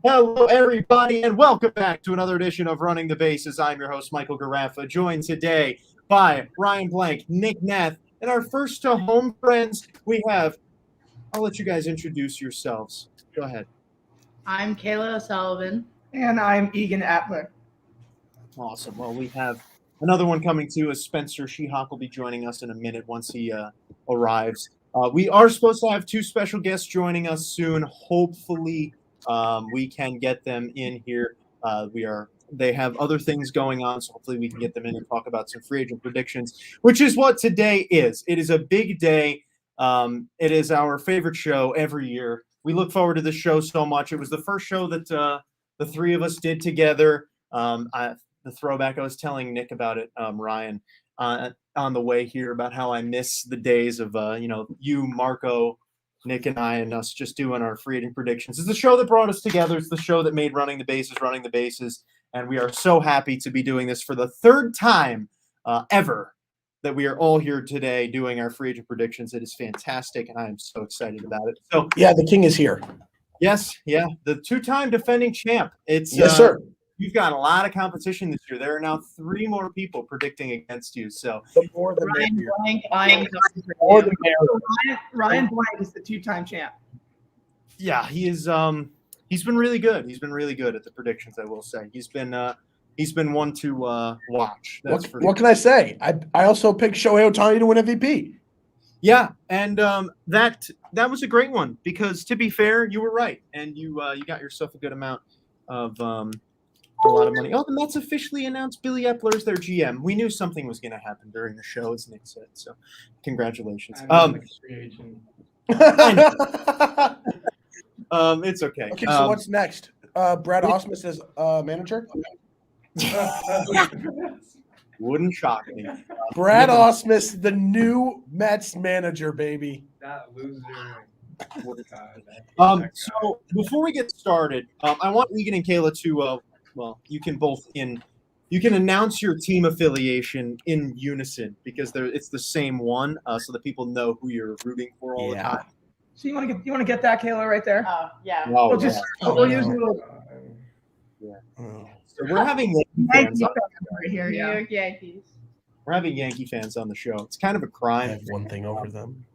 Hello, everybody, and welcome back to another edition of Running the Bases. I'm your host, Michael Garaffa, joined today by Ryan Blank, Nick Nath, and our first to home friends. I'll let you guys introduce yourselves. Go ahead. I'm Kayla O'Sullivan. And I'm Egan Adler. Awesome. Well, we have another one coming too, as Spencer Cihak will be joining us in a minute once he arrives. We are supposed to have two special guests joining us soon. Hopefully, we can get them in here. They have other things going on, so hopefully we can get them in and talk about some free agent predictions, which is what today is. It is a big day. It is our favorite show every year. We look forward to this show so much. It was the first show that the three of us did together. The throwback, I was telling Nick about it, Ryan, on the way here, about how I miss the days of, you, Marco, Nick, and I, and us just doing our free agent predictions. It's the show that brought us together. It's the show that made Running the Bases. And we are so happy to be doing this for the third time ever that we are all here today doing our free agent predictions. It is fantastic, and I am so excited about it. So yeah, the king is here. Yes, yeah, the two-time defending champ. It's yes, sir. You've got a lot of competition this year. There are now 3 more people predicting against you. So the more the Ryan merrier. Blank, I'm More the merrier. Ryan Blank is the 2-time champ. yeah, he is. He's been really good. He's been really good at the predictions, I will say. He's been one to watch. What can I say? I also picked Shohei Ohtani to win MVP. Yeah, and that was a great one because, to be fair, you were right, and you got yourself a good amount of a lot of money. Oh, the Mets officially announced Billy Epler as their GM. We knew something was going to happen during the show, as Nick said. So, congratulations. It's okay. Okay, so what's next? Brad Ausmus as manager? Wouldn't shock me. Brad Ausmus, the new Mets manager, baby. That loser. So before we get started, I want Egan and Kayla to you can announce your team affiliation in unison because it's the same one, so that people know who you're rooting for all the time. So you want to get that, Kayla, right there? Oh, yeah. We'll use a little. Yeah. So we're having Yankee fans right here. New Yeah. York Yankees. We're having Yankee fans on the show. It's kind of a I crime. have one thing over them.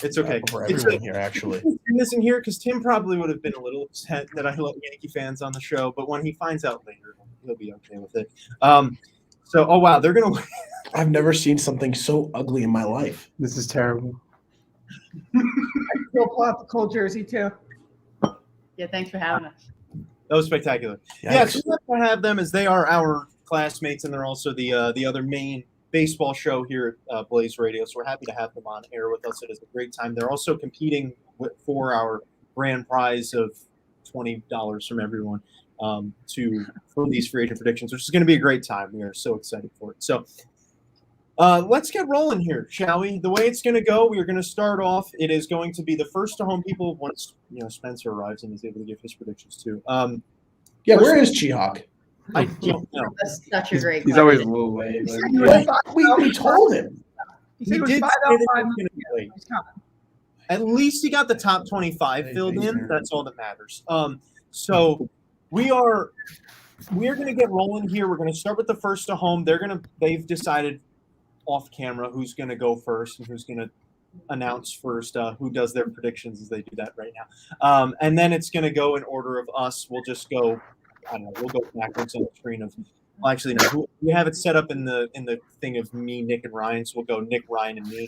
It's okay. Over It's everyone here, actually. Tim isn't here because Tim probably would have been a little upset that I let Yankee fans on the show, but when he finds out later, he'll be okay with it. Oh wow, they're gonna win. I've never seen something so ugly in my life. This is terrible. We'll pull out the cold jersey too. Yeah, thanks for having us. That was spectacular. Yeah, so we're going to have them as they are our classmates, and they're also the other main baseball show here at Blaze Radio. So we're happy to have them on air with us. It is a great time. They're also competing for our grand prize of $20 from everyone for these free agent predictions, which is going to be a great time. We are so excited for it. So let's get rolling here, shall we? The way it's going to go, we are going to start off. It is going to be the first to home people once Spencer arrives and is able to give his predictions too. Where is Cihak? I don't know. That's such a great He's question. always a little late. We told him. He said he was did 5 say out that 5 he was gonna be late. He's coming. At least he got the top 25 filled in. That's all that matters. So we are going to get rolling here. We're going to start with the first to home. They've decided off camera who's going to go first and who's going to announce first who does their predictions as they do that right now. And then it's going to go in order of us. We'll just go, I don't know, we'll go backwards on the screen of, well, actually, no, we have it set up in the thing of me, Nick, and Ryan. So we'll go Nick, Ryan, and me.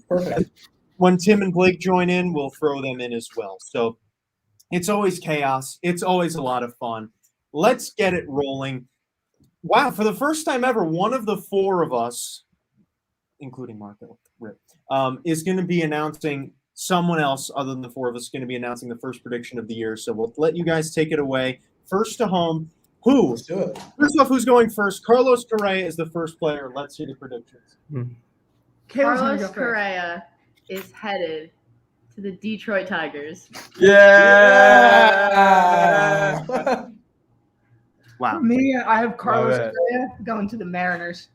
Perfect. When Tim and Blake join in, we'll throw them in as well. So it's always chaos. It's always a lot of fun. Let's get it rolling. Wow, for the first time ever, one of the 4 of us, including Marco, is going to be announcing someone else other than the 4 of us going to be announcing the first prediction of the year. So we'll let you guys take it away. First to home. Who? Let's do it. First off, who's going first? Carlos Correa is the first player. Let's see the predictions. Kayla's gonna Carlos go first. Correa is headed to the Detroit Tigers. Yeah. Wow. For me, I have Carlos Love it. Correa going to the Mariners.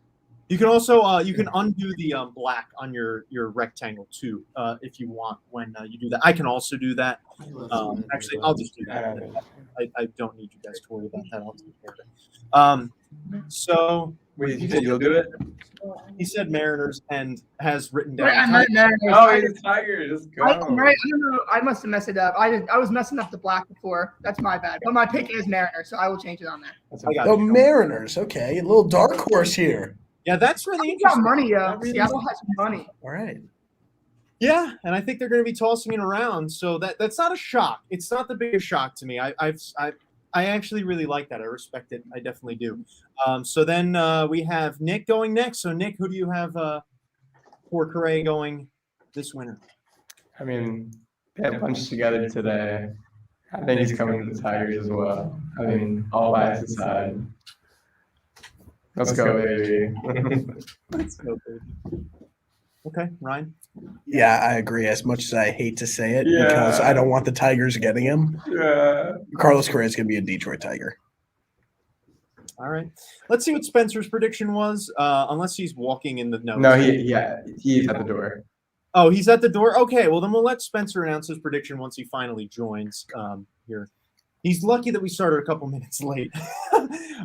You can also you can undo the black on your rectangle too if you want when you do that. I can also do that. Actually, I'll just do that. I don't need you guys to worry about that. I'll take care of it. So Wait, you said you'll do it? he said Mariners and has written Right, down. I'm right, Mariners. Oh, he's Tigers. Let's I'm go. right. I don't know. I must have messed it up. I was messing up the black before. That's my bad. But my pick is Mariners, so I will change it on there. I got The you. Mariners. Okay, a little dark horse here. Yeah, that's really They got interesting. money. That really Seattle is- has money. All right. Yeah, and I think they're going to be tossing it around. So that's not a shock. It's not the biggest shock to me. I actually really like that. I respect it. I definitely do. So then we have Nick going next. So Nick, who do you have for Correa going this winter? I mean, they had lunch together today. I think he's coming to the Tigers as well. I mean, all bias aside. Let's go, baby. Let's go, baby. Okay, Ryan. Yeah, I agree. As much as I hate to say it, Yeah. because I don't want the Tigers getting him, Yeah. Carlos Correa is going to be a Detroit Tiger. All right. Let's see what Spencer's prediction was. Unless he's walking in the No, he's at the door. Oh, he's at the door? Okay, well, then we'll let Spencer announce his prediction once he finally joins here. He's lucky that we started a couple minutes late.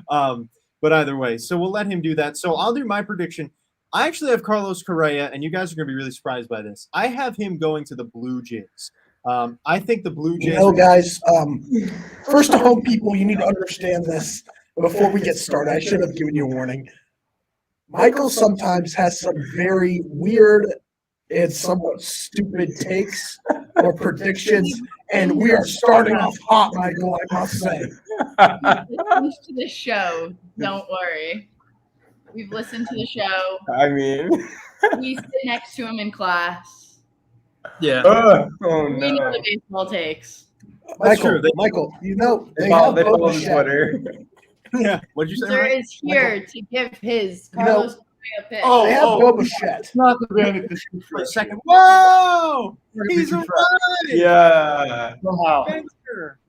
But either way, so we'll let him do that. So I'll do my prediction. I actually have Carlos Correa, and you guys are going to be really surprised by this. I have him going to the Blue Jays. I think the Blue Jays Guys, first to home people, you need to understand this. Before we get started, I should have given you a warning. Michael sometimes has some very weird and somewhat stupid takes or predictions, and we are starting off hot, Michael, I must say. Listens to the show. Don't worry. We've listened to the show. I mean, We sit next to him in class. Yeah. oh We know no. the baseball takes. true. Michael, you know, They they follow have Boba the Fett. Twitter. Yeah. What'd you say? Spencer Ryan? is here to give his You know- Carlos Correa pick. Oh, They have Boba Fett. Not the band to shoot for a second. Whoa! He's alive! Yeah. Somehow. Spencer.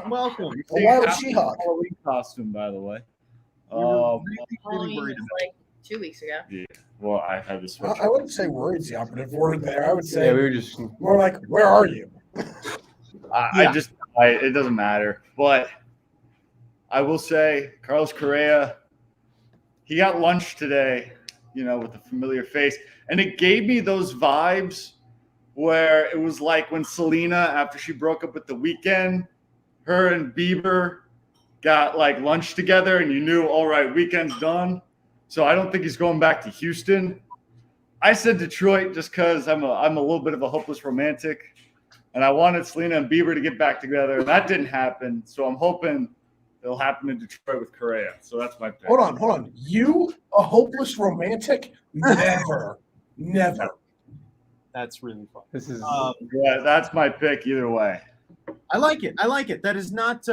Welcome. A wild Seahawk. Halloween costume, by the way. We were really, really Halloween worried was about like 2 weeks ago. Well, I had to switch. I wouldn't say worried's the operative word there. I would Yeah, say we were just. more like, where are you? It doesn't matter. But I will say, Carlos Correa, he got lunch today, with a familiar face. And it gave me those vibes where it was like when Selena, after she broke up with The Weeknd, her and Bieber got like lunch together and you knew, all right, weekend's done. So I don't think he's going back to Houston. I said Detroit just because I'm a little bit of a hopeless romantic. And I wanted Selena and Bieber to get back together. And that didn't happen. So I'm hoping it'll happen in Detroit with Correa. So that's my pick. Hold on. You, a hopeless romantic? Never. That's really fun. This is. Yeah, that's my pick either way. I like it. That is not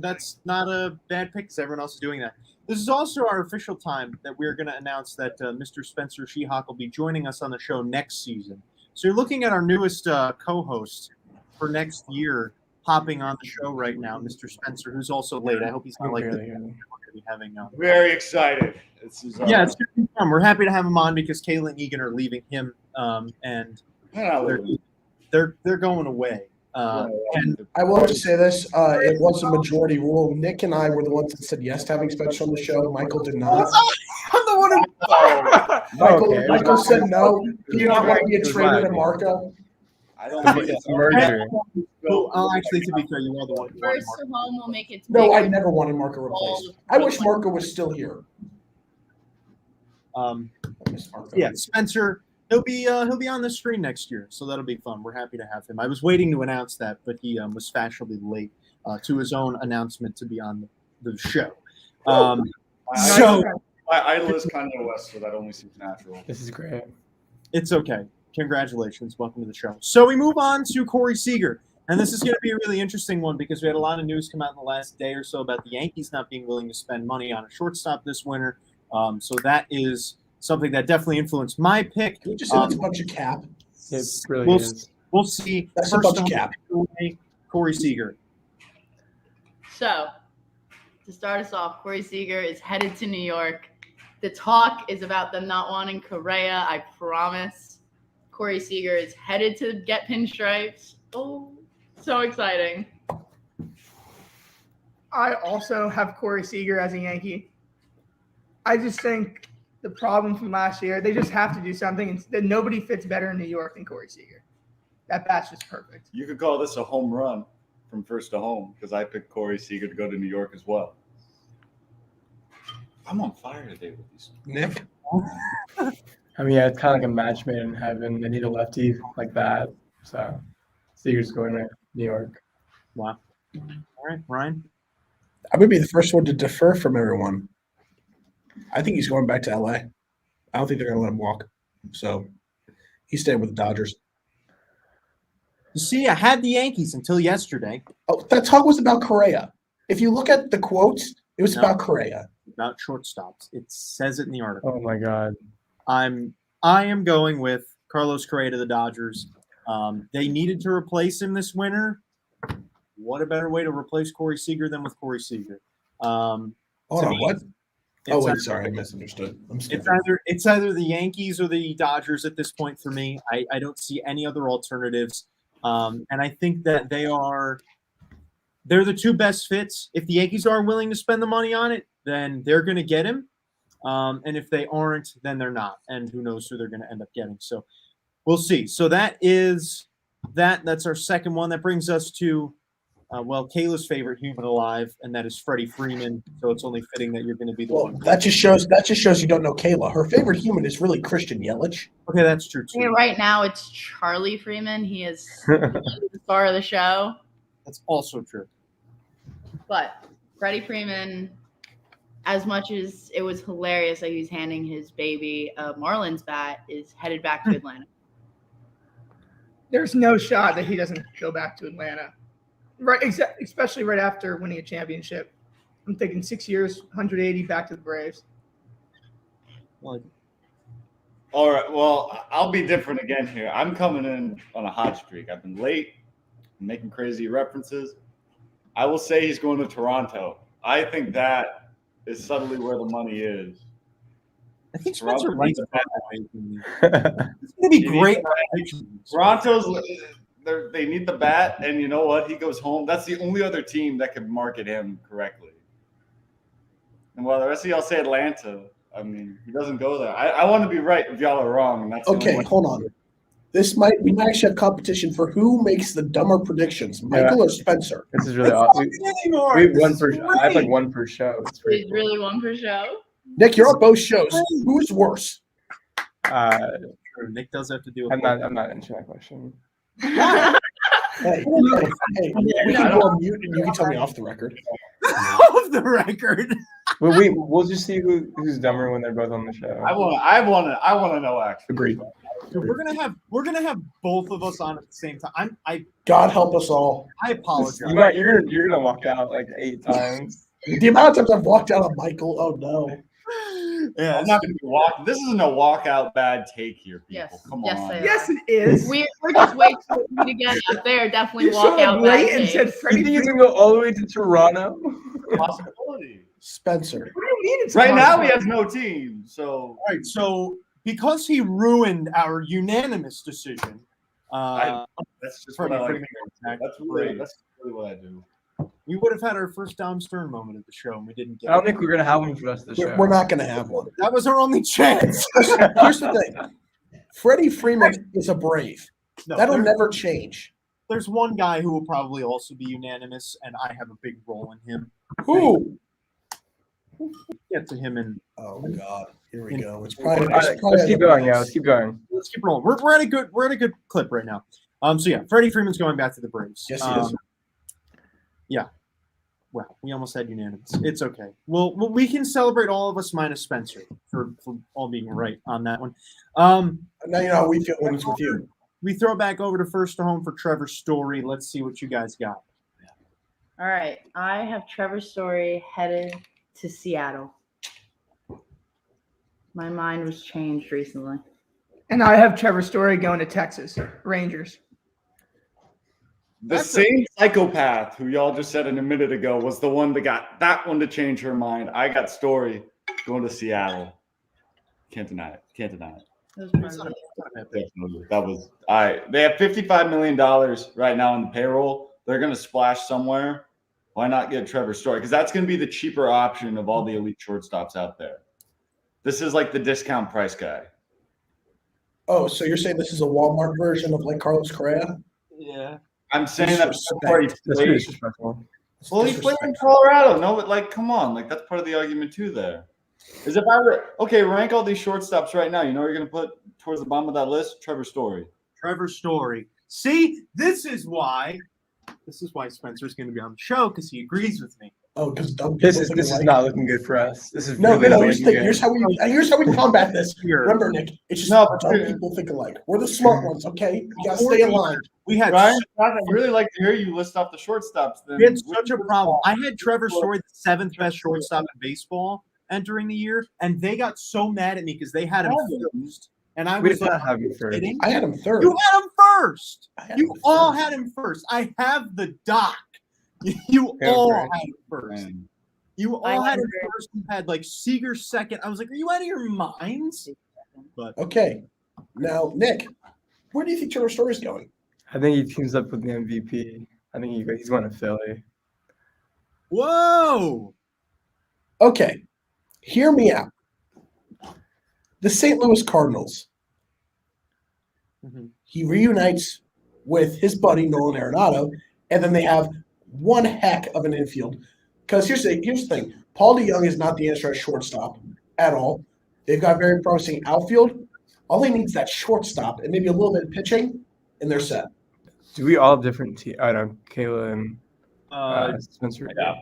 that's not a bad pick because everyone else is doing that. This is also our official time that we're going to announce that Mr. Spencer Cihak will be joining us on the show next season. So you're looking at our newest co-host for next year hopping on the show right now, Mr. Spencer, who's also late. I hope he's not like this. We're going to be having Very excited. This is, yeah, it's going to be fun. We're happy to have him on because Kayla and Egan are leaving him, and they're going away. And I will just say this. It was a majority rule. Nick and I were the ones that said yes to having Spencer on the show. Michael did not. I'm the one who. Michael said no. He did not want to be a traitor to Marco. I don't think It's a merger. Well, actually, to be fair, you are the one. Who wanted First Mark. to home will make it. No, I never wanted Marco replaced. I wish Marco was still here. I miss Marco. Yeah, Spencer. He'll be on the screen next year, so that'll be fun. We're happy to have him. I was waiting to announce that, but he was fashionably late to his own announcement to be on the show. So my idol is Kanye West, so that only seems natural. This is great. it's okay. Congratulations. Welcome to the show. So we move on to Corey Seager. And this is going to be a really interesting one because we had a lot of news come out in the last day or so about the Yankees not being willing to spend money on a shortstop this winter. So that is something that definitely influenced my pick. Can we just say that's a bunch of cap? It really We'll, is. we'll see. That's a bunch of on cap. Corey Seager. So, to start us off, Corey Seager is headed to New York. The talk is about them not wanting Correa, I promise. Corey Seager is headed to get pinstripes. Oh, so exciting. I also have Corey Seager as a Yankee. I just think the problem from last year, they just have to do something. And that nobody fits better in New York than Corey Seager. That bat's just perfect. You could call this a home run from first to home because I picked Corey Seager to go to New York as well. I'm on fire today with these. Nick? I mean, yeah, it's kind of like a match made in heaven. They need a lefty like that. So Seager's going to New York. Wow. All right, Ryan. I'm going to be the first one to defer from everyone. I think he's going back to LA. I don't think they're going to let him walk. So he's staying with the Dodgers. You see, I had the Yankees until yesterday. Oh, that talk was about Correa. If you look at the quotes, it was about Correa. About shortstops. It says it in the article. Oh my God. I am going with Carlos Correa to the Dodgers. They needed to replace him this winter. What a better way to replace Corey Seager than with Corey Seager? Hold on, what? Oh, wait, sorry, I misunderstood. It's either the Yankees or the Dodgers at this point for me. I don't see any other alternatives. And I think that they're the two best fits. If the Yankees are willing to spend the money on it, then they're going to get him. And if they aren't, then they're not. And who knows who they're going to end up getting. So we'll see. So that is that. That's our second one. That brings us to, Kayla's favorite human alive, and that is Freddie Freeman. So it's only fitting that you're going to be the one. That just shows you don't know Kayla. Her favorite human is really Christian Yelich. Okay, that's true too. Yeah, right now it's Charlie Freeman. He is the star of the show. That's also true. But Freddie Freeman, as much as it was hilarious that he's handing his baby a Marlins bat, is headed back to Atlanta. There's no shot that he doesn't go back to Atlanta. Right, especially right after winning a championship. I'm thinking 6 years, 180 back to the Braves. Well, All right. Well, I'll be different again here. I'm coming in on a hot streak. I've been late, making crazy references. I will say he's going to Toronto. I think that is subtly where the money is. I think Spencer likes that. It's going to be great. Toronto's they need the bat, and you know what? He goes home. That's the only other team that could market him correctly. And while the rest of y'all say Atlanta, I mean, he doesn't go there. I want to be right if y'all are wrong. And that's Okay, hold on. We might actually have competition for who makes the dumber predictions, Michael or Spencer. This is really awesome. We have one per. I have like one per show. It's He's really one per show. Nick, you're on both shows. Who's worse? Nick does have to do it. I'm not answering that question. Hey, we can go on mute and you can tell me off the record. Off the record. We'll just see who's dumber when they're both on the show. I want to know actually. Agreed. We're gonna have both of us on at the same time. God help us all. I apologize. You're gonna walk out like 8 times. The amount of times I've walked out on Michael, oh no. Yeah, I'm not going to be walk. This isn't a walkout bad take here, people. Yes. Come Yes, on. they are. Yes, it is. We're just waiting for you to get up there. Definitely You walk showed out up late back and said You Freddie think he's Freeman. gonna go all the way to Toronto? Possibility. Spencer. What do you mean it's Right now, possible? he has no team. So All right, so because he ruined our unanimous decision, that's just what I like. That's really what I do. we would have had our first Dom Stern moment at the show, and we didn't get I don't it. think we're gonna have one for the rest of the show. We're not going to have one. That was our only chance. Here's the thing. Freddie Freeman is a Brave. No, That'll there- never change. There's one guy who will probably also be unanimous, and I have a big role in him. Who? We'll get to him and Oh God! Here we go. It's probably. All right, let's keep going. Yeah, let's keep going. let's keep rolling. We're at a good clip right now. So yeah, Freddie Freeman's going back to the Braves. Yes, he is. Yeah. Well, we almost had unanimous. It's okay. Well, we can celebrate all of us minus Spencer for all being right on that one. Now you know how we feel when it's with you. We throw it back over to first to home for Trevor Story. Let's see what you guys got. All right. I have Trevor Story headed to Seattle. My mind was changed recently. And I have Trevor Story going to Texas Rangers. The same psychopath who y'all just said in a minute ago was the one that got that one to change her mind. I got Story going to Seattle. Can't deny it. Can't deny it. Definitely. That was They have $55 million right now in the payroll. They're going to splash somewhere. why not get Trevor Story? Because that's going to be the cheaper option of all the elite shortstops out there. This is like the discount price guy. Oh, so you're saying this is a Walmart version of like Carlos Correa? Yeah. I'm saying that Disrespect. before he That's played. disrespectful. Well, he played in Colorado. No, but like, come on, like that's part of the argument too. There is if I were rank all these shortstops right now. You know, what you're going to put towards the bottom of that list, Trevor Story. Trevor Story. See, this is why Spencer's going to be on the show because he agrees with me. Oh, because This is not looking good for us. This is No, really no. looking Here's how we combat this. Here. Remember, Nick, it's just No, but dumb dude. people think alike. We're the smart ones, okay? You gotta stay aligned. We had Ryan, I'd really like to hear you list off the shortstops. Then We had such a problem. I had Trevor Story, the 7th best shortstop in baseball, entering the year, and they got so mad at me because they had him first. And I We was did like, not have you first. kidding? I had him third. You had him first. I had You him all first. had him first. I have the doc. You Yeah, all right. had him first. Man. You I all had him agree. first. You had like Seager second. I was like, are you out of your minds? But Okay. Now, Nick, where do you think Trevor Story's going? I think he teams up with the MVP. I think he's going to Philly. whoa. Okay. Hear me out. The St. Louis Cardinals. Mhm. He reunites with his buddy Nolan Arenado, and then they have one heck of an infield. Because here's the thing: Paul DeYoung is not the answer at shortstop at all. They've got very promising outfield. All they need is that shortstop and maybe a little bit of pitching, and they're set. Do we all have different teams? I don't know, Kayla and Spencer. Yeah.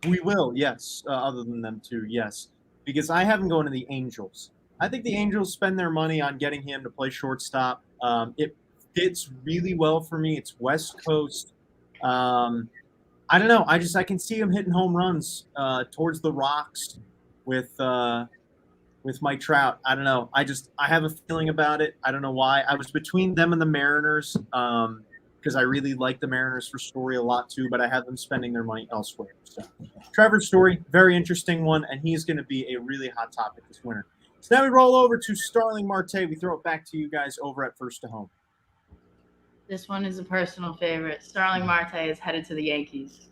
We will, yes. Other than them two, yes. Because I have him going to the Angels. I think the Angels spend their money on getting him to play shortstop. It fits really well for me. It's West Coast. I don't know. I can see him hitting home runs towards the rocks with Mike Trout. I don't know. I have a feeling about it. I don't know why. I was between them and the Mariners because I really like the Mariners for Story a lot too, but I have them spending their money elsewhere. So Trevor Story, very interesting one, and he's going to be a really hot topic this winter. So now we roll over to Starling Marte. We throw it back to you guys over at First to Home. This one is a personal favorite. Starling Marte is headed to the Yankees.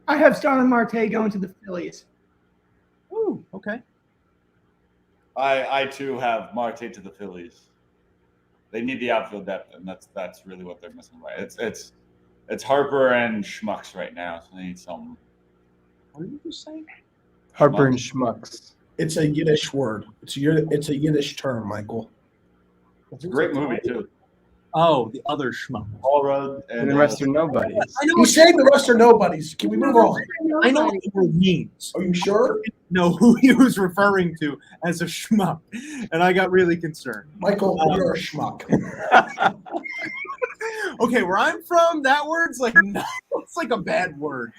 I have Starling Marte going to the Phillies. Ooh, okay. I too have Marte to the Phillies. They need the outfield depth, and that's really what they're missing. Right? It's Harper and Schmucks right now, so they need something. What did you just say? Harper and Schmucks. It's a Yiddish word. It's a Yiddish term, Michael. It's a great movie too. Oh, the other schmuck. All Road And the rest are nobodies. I know. He's saying the rest are nobodies. Can we move on? I know what the word means. Are you sure? Know who he was referring to as a schmuck, and I got really concerned. Michael, you're a schmuck. Okay, where I'm from, that word's like it's like a bad word.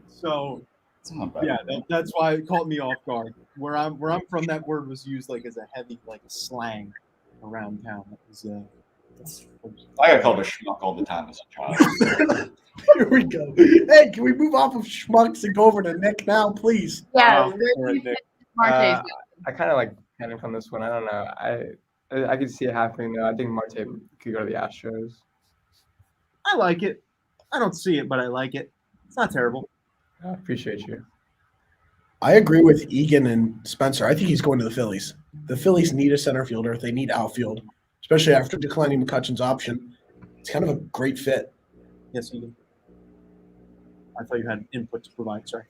So It's not bad. yeah, that's why it caught me off guard. Where I'm from, that word was used like as a heavy like slang around town. That was I got called a schmuck all the time as a child. Here we go. Hey, can we move off of schmucks and go over to Nick now, please? Yeah, All right, Nick. Marte's I kind of like Panic on this one. I don't know. I could see it happening though. I think Marte could go to the Astros. I like it. I don't see it, but I like it. It's not terrible. I appreciate you. I agree with Egan and Spencer. I think he's going to the Phillies. The Phillies need a center fielder. They need outfield, especially after declining McCutcheon's option. It's kind of a great fit. Yes, you do. I thought you had input to provide. Sorry.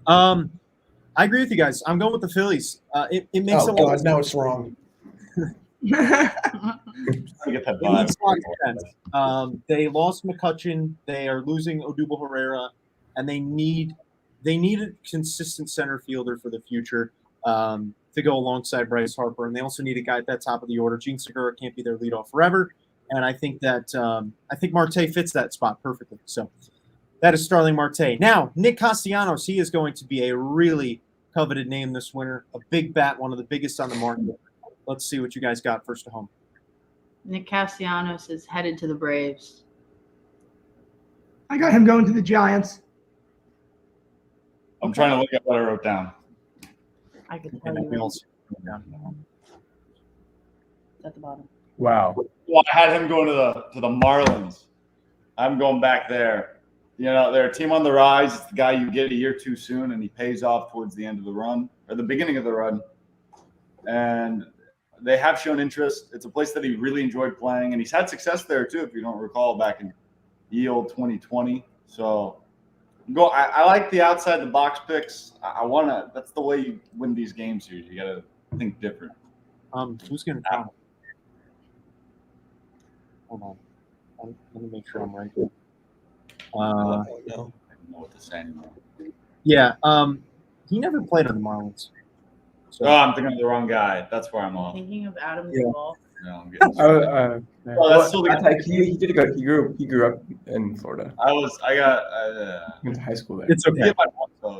I agree with you guys. I'm going with the Phillies. It makes Oh, a lot God, now it's wrong. I get that It vibe. makes a lot of sense. They lost McCutcheon. They are losing Odubel Herrera, and they need a consistent center fielder for the future to go alongside Bryce Harper. And they also need a guy at that top of the order. Gene Segura can't be their leadoff forever, and I think that Marte fits that spot perfectly. So that is Starling Marte. Now, Nick Castellanos, he is going to be a really coveted name this winter. A big bat, one of the biggest on the market. Let's see what you guys got first to home. Nick Castellanos is headed to the Braves. I got him going to the Giants. I'm trying to look at what I wrote down. I could tell And you we it's also at the bottom. Wow. Well, I had him going to the Marlins. I'm going back there. You know, they're a team on the rise. It's the guy you get a year too soon, and he pays off towards the end of the run or the beginning of the run. And they have shown interest. It's a place that he really enjoyed playing, and he's had success there too, if you don't recall, back in yield 2020. So I like the outside the box picks. I want to. That's the way you win these games here. You got to think different. Who's going to count? Hold on. Let me make sure I'm right. I don't know what to say anymore. Yeah. He never played on the Marlins. So. Oh, I'm thinking of the wrong guy. That's where I'm off. Thinking of Adam Yeah. Duvall. No, I'm getting That's still the guy. He grew up in Florida. I Went to high school there. It's okay.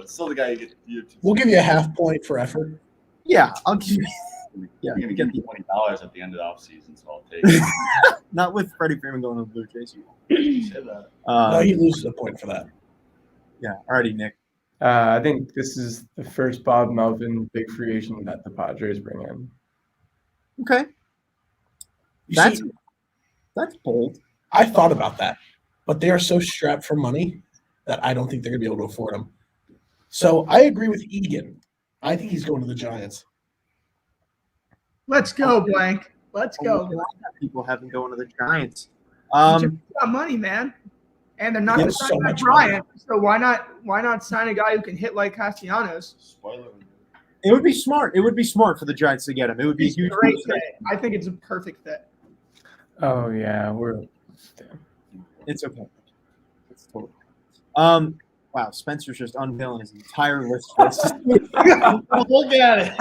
It's still the guy you get year too We'll give you a half point for effort. Yeah, I'll give you. soon. Yeah, You're gonna get give me $20 at the end of the offseason, so I'll take it. Not with Freddie Freeman going to the Blue Jays. Say that. No, he loses a point for that. Yeah, alrighty, Nick. I think this is the first Bob Melvin big free agent that the Padres bring in. Okay, You that's see, bold. I thought about that, but they are so strapped for money that I don't think they're going to be able to afford him. So I agree with Egan. I think he's going to the Giants. Let's go, Blank. Let's A go. lot of people have been going to the Giants. You got money, man. And they're not They going have to sign so Matt much Bryant. So why not sign a guy who can hit like Castellanos? Spoiler. It would be smart. It would be smart for the Giants to get him. It would be a He's a huge great boost. fit. I think it's a perfect fit. Oh yeah, It's okay. It's totally. Wow, Spencer's just unveiling his entire list. Look at it.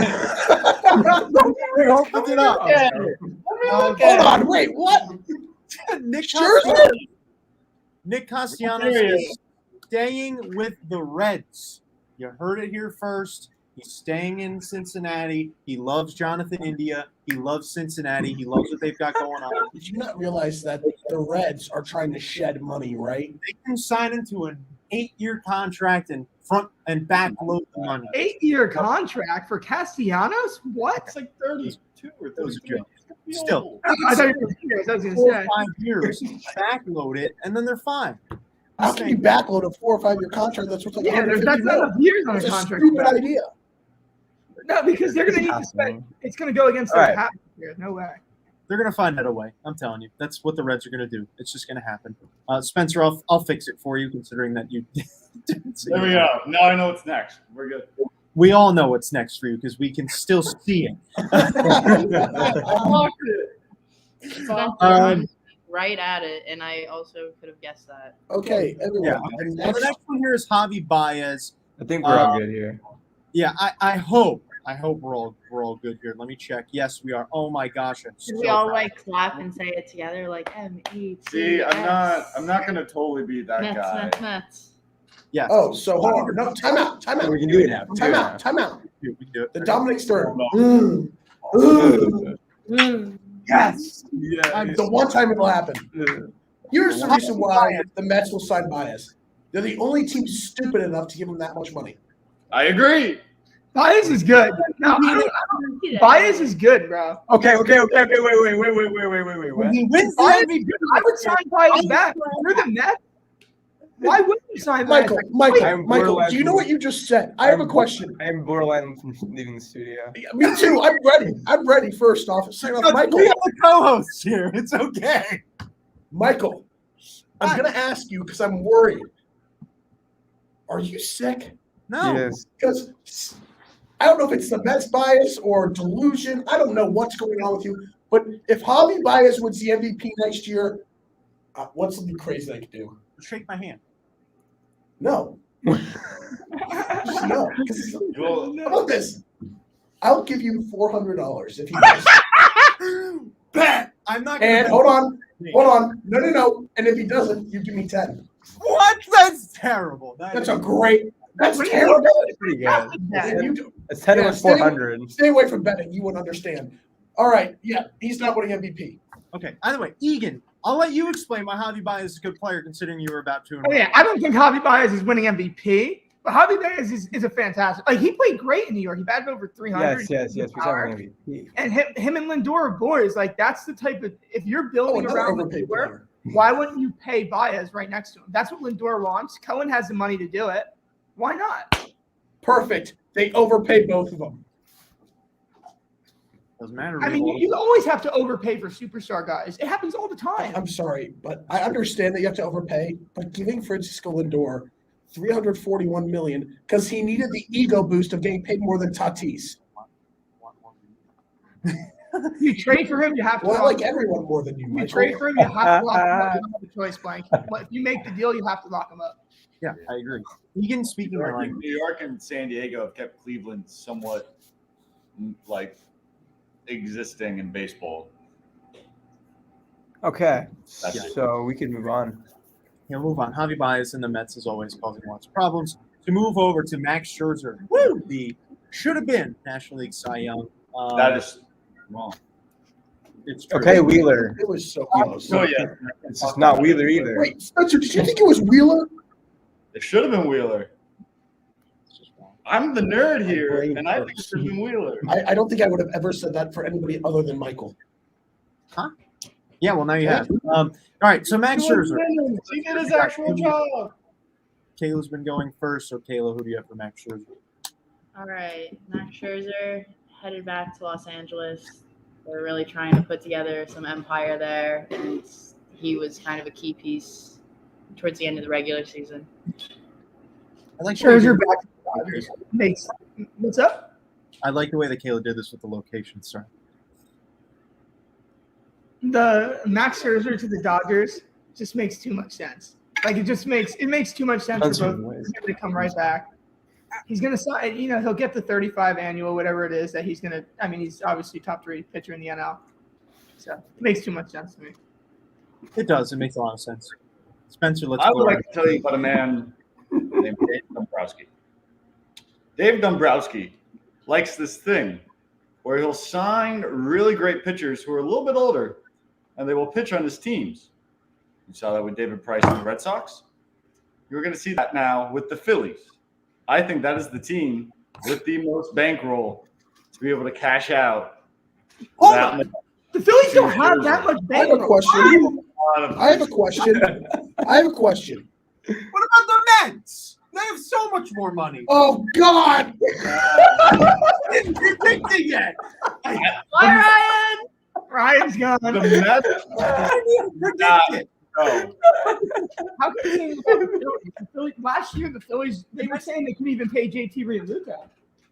Look it up. Hold on, wait, what? Nick Sure. Castellanos. Nick Castellanos is staying with the Reds. You heard it here first. He's staying in Cincinnati. He loves Jonathan India. He loves Cincinnati. He loves what they've got going on. Did you not realize that the Reds are trying to shed money, right? They can sign into an 8-year contract and front and back load the money. 8-year contract for Castellanos? What? It's like 32 or That was a 33. joke. Still, I thought you were serious. I was going to 4 or say. 5 years, backload it, and then they're fine. How can you backload a 4 or 5 year contract that's worth like Yeah, that's 150 not mil? enough years on a It's a contract. stupid idea. No, because they're going to need to spend. It's going to go against their All right. cap here. No way. They're gonna find out a way. I'm telling you, that's what the Reds are gonna do. It's just gonna happen. Spencer, I'll fix it for you, considering that you. didn't say There we it. go. Now I know what's next. We're good. We all know what's next for you because we can still see it. Spencer, Um, right at it, and I also could have guessed that. Okay, everyone. Yeah. And Well, the next one here is Javi Baez. I think we're all good here. Yeah, I hope we're all good here. Let me check. Yes, we are. Oh my gosh, I'm Should so we all proud. like clap and say it together, like M-E-T-S? See, I'm not gonna totally be that Mets, guy. Mets, Mets. Yes. Oh, so hold on. No, time out. Time out. We can do it now. Time out. Time out. we can do it. The Dominic Stern. Yes. Yeah. The one time it'll happen. Here's the reason why the Mets will sign Baez. They're the only team stupid enough to give him that much money. I agree. Baez is good. No, I don't, Baez is good, bro. Okay. Wait. What? When he wins the Baez, MVP, I would sign Baez back. You're the Mets. Why wouldn't you sign Baez? Michael, do you know what you just said? I have a question. I'm borderline from leaving the studio. Me too. I'm ready. I'm ready. First off, second off, Michael. we have the co-hosts here. It's okay. Michael, I'm gonna ask you because I'm worried. Are you sick? No. Yes. Because I don't know if it's the Mets bias or delusion. I don't know what's going on with you. But if Javi Baez wins the MVP next year, what's something crazy I could do? Shake my hand. No. Just no. 'Cause Well, how about this? I'll give you $400 if he does. Bet. I'm not gonna And bet. hold on. No. And if he doesn't, you give me 10. What? That's terrible. That's a great. That's terrible. Pretty good. And you do, It's 10 Yeah, with 400. stay away from betting. You wouldn't understand. All right. Yeah, he's not winning MVP. Okay. Either way, Egan, I'll let you explain why Javi Baez is a good player, considering you were about to. Oh, yeah, I don't think Javi Baez is winning MVP, but Javi Baez is a fantastic. Like, he played great in New York. He batted over 300. Yes. We saw MVP. And him and Lindor are boys. Like, that's the type of – if you're Oh, building another around overpaid Lindor, player. Why wouldn't you pay Baez right next to him? That's what Lindor wants. Cohen has the money to do it. Why not? Perfect. They overpay both of them. Doesn't matter. I mean, you always have to overpay for superstar guys. It happens all the time. I'm sorry, but I understand that you have to overpay, but giving Francisco Lindor $341 million because he needed the ego boost of getting paid more than Tatis. You trade for him, you have to. Well, I like everyone more than you. You Michael. trade for him, you have to lock him up. You don't have a choice, Blank. If you make the deal, you have to lock him up. Yeah, I agree. Egan, speaking of like New York and San Diego have kept Cleveland somewhat like existing in baseball. Okay, That's so we can move on. Yeah, move on. Javi Baez and the Mets is always causing lots of problems. To move over to Max Scherzer, the should have been National League Cy Young. That is wrong. It's true. Okay, Wheeler. It was so close. Oh yeah, It's just not Wheeler either. Wait, Spencer, did you think it was Wheeler? it should have been Wheeler. It's just wrong. I'm the nerd here, and I think it should have been Wheeler. I don't think I would have ever said that for anybody other than Michael. Yeah, well now you have. All right, so Max Scherzer. He did his actual job. Kayla's been going first, so Kayla, who do you have for Max Scherzer? All right, Max Scherzer headed back to Los Angeles. They're really trying to put together some empire there, and he was kind of a key piece towards the end of the regular season. I like Scherzer back to the Dodgers makes. What's up? I like the way that Kayla did this with the location. Sorry. The Max Scherzer to the Dodgers just makes too much sense. Like it makes too much sense That's for what both it is. to come right back. He's gonna sign. He'll get the 35 annual, whatever it is that he's gonna. I mean, he's obviously top 3 pitcher in the NL. So it makes too much sense to me. It does. It makes a lot of sense. Spencer, let's I go. would like to tell you about a man named Dave Dombrowski. Dave Dombrowski likes this thing where he'll sign really great pitchers who are a little bit older, and they will pitch on his teams. You saw that with David Price and the Red Sox. You're going to see that now with the Phillies. I think that is the team with the most bankroll to be able to cash out. without The Phillies don't have that much I have bank. a question. a lot of- I have a question. I have a question. What about the Mets? They have so much more money. Oh, God. Didn't predict it yet. Bye, Ryan. Ryan's gone. The Mets. I didn't predict it. No. How can you say about the Phillies? The Phillies? Last year, the Phillies, they were saying they couldn't even pay JT Realmuto.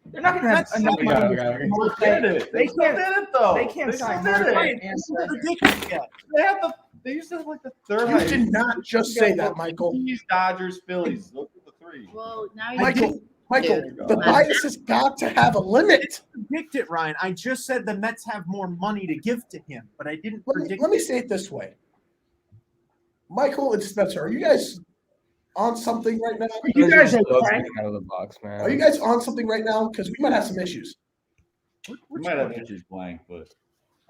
They're not going to have enough We got money. it, we got it. to They pay. did it. They still can't- did it though. They can't still sign did Mark it. Ryan. Didn't predict it yet. They used to have like the third. You did not just say that, Michael. Phillies, Dodgers, Phillies. Look at the 3. Well, now you Michael, Michael, Dude. the bias has got to have a limit. Predict it, Ryan. I just said the Mets have more money to give to him, but I didn't Let predict me it. say it this way. Michael and Spencer, are you guys on something right now? You guys are Those crank. out of the box, man. Are you guys on something right now? Because we might have some issues. We might have pitchers blank, but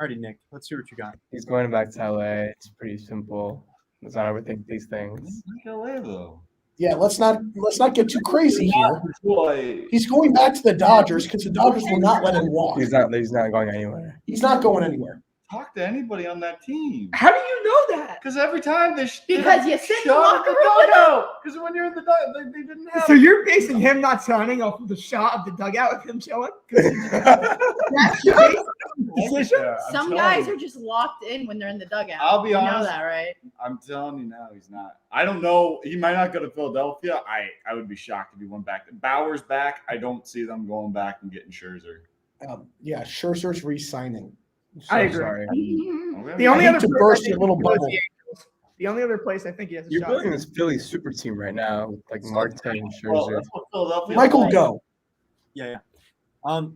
Alrighty, Nick. Let's see what you got. He's going back to LA. It's pretty simple. Let's not overthink these things. LA though. Yeah, let's not get too crazy here. Boy, He's going back to the Dodgers because the Dodgers will not let him walk. He's not going anywhere. He's not going anywhere. talk to anybody on that team. How do you know that? Because every time they Because you sit in the shot locker at room with dugout. Because when you're in the dugout, they didn't have. So you're basing him not signing off of the shot of the dugout with him showing? That's your decision? Yeah, I'm Some telling guys you. are just locked in when they're in the dugout. I'll be You know honest. that, right? I'm telling you now, he's not. I don't know. He might not go to Philadelphia. I would be shocked if he went back. Bauer's back. I don't see them going back and getting Scherzer. Yeah, Scherzer's re-signing. I agree. Sorry. Okay. The only I other hate to place burst I think your little he goes bubble. the Angels. The only other place I think he has a You're shot. building this Philly super team right now with like Marte and Well, Scherzer. that's what Philadelphia. Michael, wants. go. Yeah.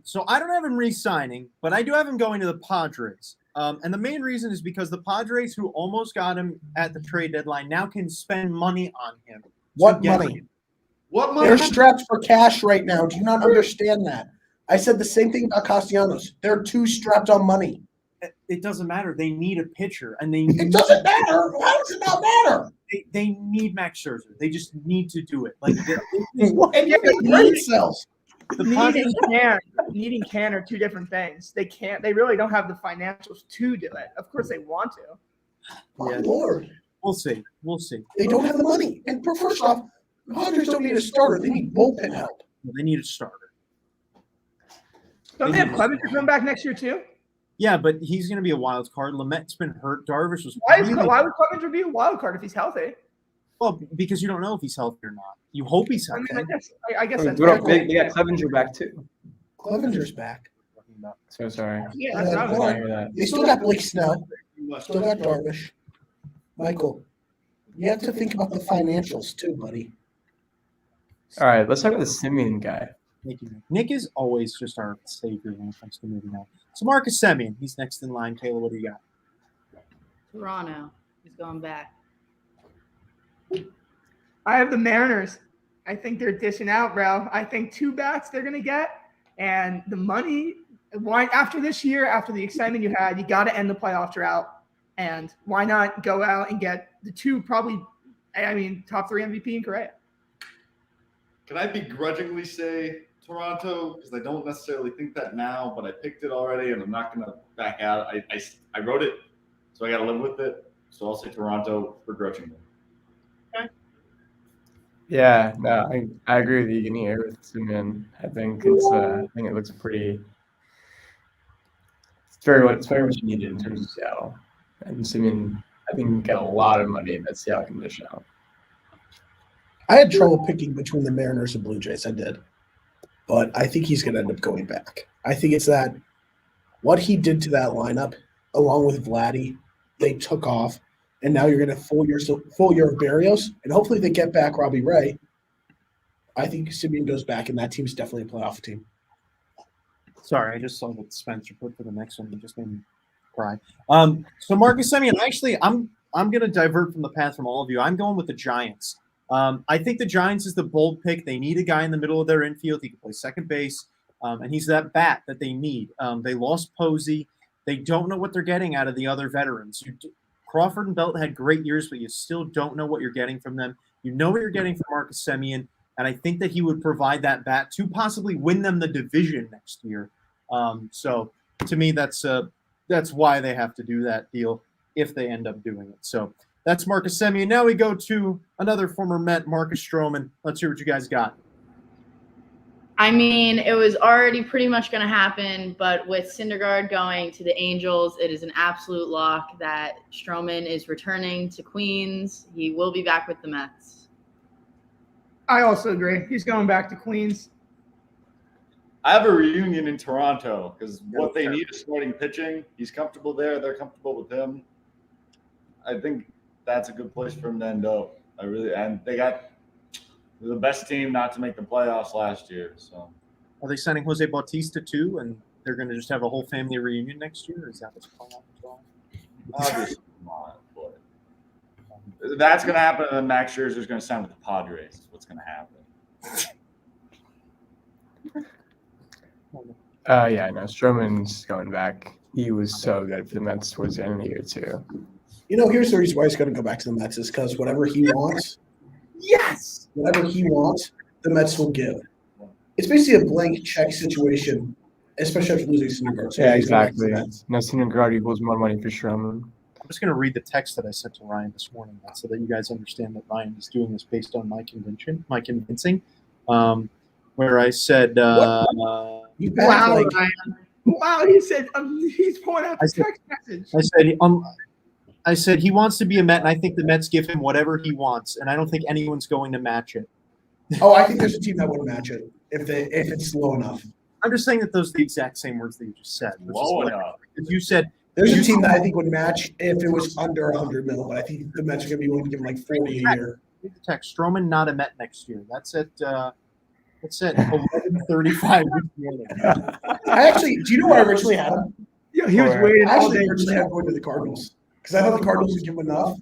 So I don't have him re-signing, but I do have him going to the Padres. And the main reason is because the Padres, who almost got him at the trade deadline, now can spend money on him. What get money? him. What money? They're strapped for cash right now. Do you not understand that? I said the same thing about Castellanos. They're too strapped on money. It doesn't matter. They need a pitcher, and they It doesn't matter. How does it not matter? they need Max Scherzer. They just need to do it. Like And you get brain cells. the Need Padres, and needing can are two different things. They can't. They really don't have the financials to do it. Of course, they want to. My Yeah. Lord. We'll see. We'll see. They don't have the money. And first off, the Padres don't need a starter. They need bullpen help. They need a starter. Don't they have Clevenger come back next year too? Yeah, but he's going to be a wild card. Lamette's been hurt. Darvish was Why would Clevenger be a wild card if he's healthy? well because you don't know if he's healthy or not. You hope he's I healthy. mean, I guess that's They got Clevenger back too. Clevenger's back. So sorry. yeah, that's what I was Yeah. saying. They still got Blake Snell. Still got Darvish. Michael, you have to think about the financials too, buddy. All right, let's talk about the Simeon guy. Thank you, Nick. Nick is always just our savior when it comes to moving on. So Marcus Semien, he's next in line. Kayla, what do you got? Toronto. He's going back. I have the Mariners. I think they're dishing out, bro. I think 2 bats they're gonna get, and the money. Why after this year, after the excitement you had, you got to end the playoff drought, and why not go out and get the 2 probably, I mean, top 3 MVP in Correa. Can I begrudgingly say Toronto? Because I don't necessarily think that now, but I picked it already, and I'm not going to back out. I wrote it, so I got to live with it. So I'll say Toronto begrudgingly. Yeah, no, I agree with Egan here with Simeon. I think it looks pretty. It's very much needed in terms of Seattle, and Simeon I think got a lot of money that Seattle can dish out. I had trouble picking between the Mariners and Blue Jays. I did. But I think he's going to end up going back. I think it's that what he did to that lineup, along with Vladdy, they took off, and now you're going to have full year of Barrios, and hopefully they get back Robbie Ray. I think Simeon goes back, and that team's definitely a playoff team. Sorry, I just saw what Spencer put for the next one. It just made me cry. So Marcus Semien, actually, I'm going to divert from the path from all of you. I'm going with the Giants. I think the Giants is the bold pick. They need a guy in the middle of their infield. He can play second base, and he's that bat that they need. They lost Posey. They don't know what they're getting out of the other veterans. Crawford and Belt had great years, but you still don't know what you're getting from them. You know what you're getting from Marcus Semien, and I think that he would provide that bat to possibly win them the division next year. So to me, that's why they have to do that deal if they end up doing it. So that's Marcus Semien. Now we go to another former Met, Marcus Stroman. Let's hear what you guys got. I mean, it was already pretty much going to happen, but with Syndergaard going to the Angels, it is an absolute lock that Stroman is returning to Queens. He will be back with the Mets. I also agree. He's going back to Queens. I have a reunion in Toronto because what they need is starting pitching. He's comfortable there. They're comfortable with him. I think that's a good place for him to end up. And they got the best team not to make the playoffs last year. So Are they signing Jose Bautista too, and they're going to just have a whole family reunion next year? Is that what's going on as well? obviously not, but that's going to happen. And then Max Scherzer's going to sign with the Padres. Is what's going to happen. Yeah, no, Stroman's going back. He was so good for the Mets towards the end of the year too. You know, here's the reason why he's going to go back to the Mets is because whatever he wants, whatever he wants, the Mets will give. It's basically a blank check situation, especially after losing Syndergaard. So Yeah, he's going back to exactly. the Mets. No, Syndergaard equals more money for Stroman. I'm just going to read the text that I sent to Ryan this morning so that you guys understand that Ryan is doing this based on my convincing. Where I said, You back, Wow, like, Ryan. Wow, he said he's pulling out the text message. I said he wants to be a Met, and I think the Mets give him whatever he wants, and I don't think anyone's going to match it. oh, I think there's a team that would match it if it's low enough. I'm just saying that those are the exact same words that you just said. which is Low what- enough. If you said There's a team that I think would match if it was under 100 mil, but I think the Mets are going to be willing to give him like 40 a year. read the text, Stroman not a Met next year. That's at 11:35 this morning. I actually, do you know where I originally had him? Yeah, he was Or- waiting I all actually day. originally had him going to the Cardinals because I thought the Cardinals would give him enough.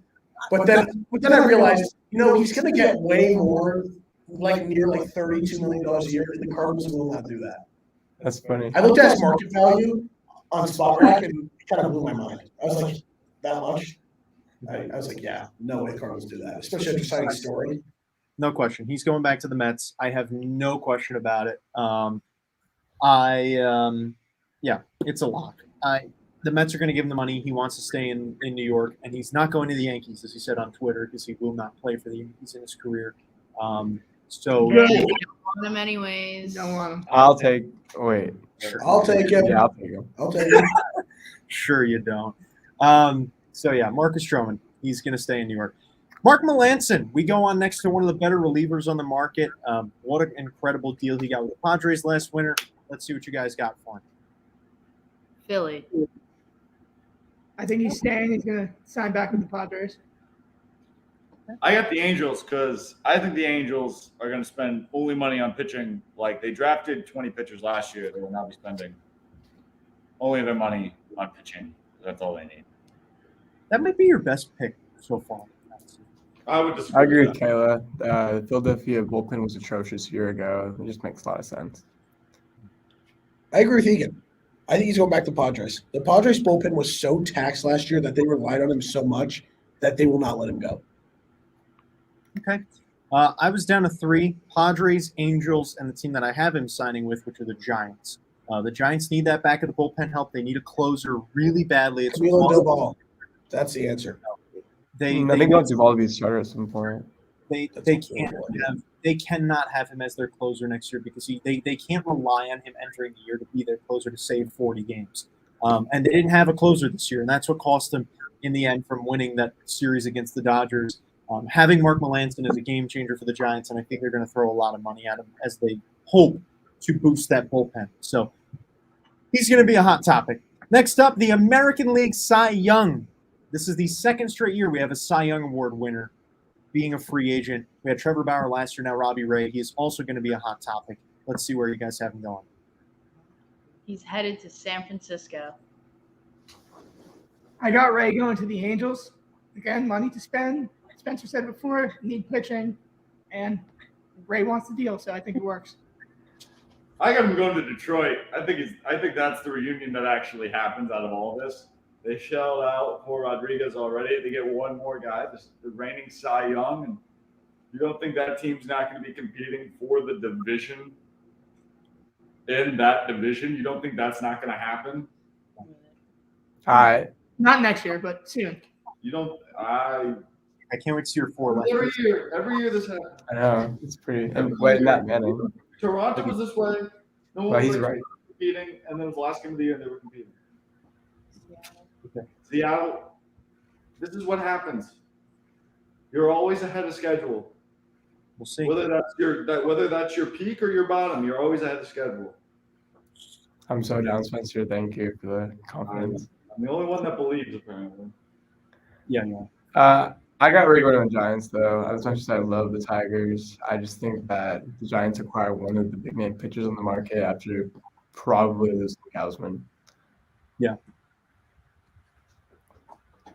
But then I realized, he's going to get way more, like near like $32 million a year, and the Cardinals will not do that. That's funny. I looked at his market value on Spot Rack and it kind of blew my mind. I was like, that much? I was like, yeah, no way the Cardinals do that, especially after signing Story. No question. He's going back to the Mets. I have no question about it. Yeah, it's a lock. the Mets are going to give him the money. He wants to stay in New York, and he's not going to the Yankees, as he said on Twitter, because he will not play for the Yankees in his career. So Yeah, you don't want him anyways. Don't want him. I'll take. Wait. I'll take him. Yeah, I'll take him. I'll take him. sure you don't. So yeah, Marcus Stroman, he's going to stay in New York. Mark Melancon, we go on next to one of the better relievers on the market. What an incredible deal he got with the Padres last winter. Let's see what you guys got for him. Philly. I think he's staying. He's going to sign back with the Padres. I got the Angels because I think the Angels are going to spend only money on pitching. Like they drafted 20 pitchers last year. They will now be spending only their money on pitching. That's all they need. That might be your best pick so far. I would disagree. I agree with Kayla. The Philadelphia bullpen was atrocious a year ago. It just makes a lot of sense. I agree with Egan. I think he's going back to Padres. The Padres bullpen was so taxed last year that they relied on him so much that they will not let him go. Okay. I was down to 3, Padres, Angels, and the team that I have him signing with, which are the Giants. The Giants need that back of the bullpen help. They need a closer really badly. It's Camilo Doval. That's the answer. I think they'll Duvall to be a starter at some point. They cannot have him as their closer next year because they can't rely on him entering the year to be their closer to save 40 games. And they didn't have a closer this year, and that's what cost them in the end from winning that series against the Dodgers. Having Mark Melancon is a game changer for the Giants, and I think they're going to throw a lot of money at him as they hope to boost that bullpen. So he's going to be a hot topic. Next up, the American League Cy Young. This is the second straight year we have a Cy Young Award winner being a free agent. We had Trevor Bauer last year, now Robbie Ray. He is also going to be a hot topic. Let's see where you guys have him going. He's headed to San Francisco. I got Ray going to the Angels. Again, money to spend. Spencer said before, need pitching, and Ray wants the deal, so I think it works. I got him going to Detroit. I think that's the reunion that actually happens out of all this. They shelled out for Rodriguez already. They get one more guy, the reigning Cy Young, and you don't think that team's not going to be competing for the division in that division? You don't think that's not going to happen? Not next year, but soon. You don't. I can't wait to see your 4 left. Every year this happens. I know. It's pretty. Wait, not many. Toronto was this way. No one Well, he's was right. competing, and then it was the last game of the year, and they were competing. Okay. Seattle, this is what happens. You're always ahead of schedule. We'll see. Whether that's your peak or your bottom, you're always ahead of schedule. I'm so down, Spencer. Thank you for the confidence. I'm the only one that believes, apparently. Yeah. I got Ray going on the Giants, though. As much as I love the Tigers, I just think that the Giants acquire one of the big name pitchers on the market after probably losing Gausman. Yeah.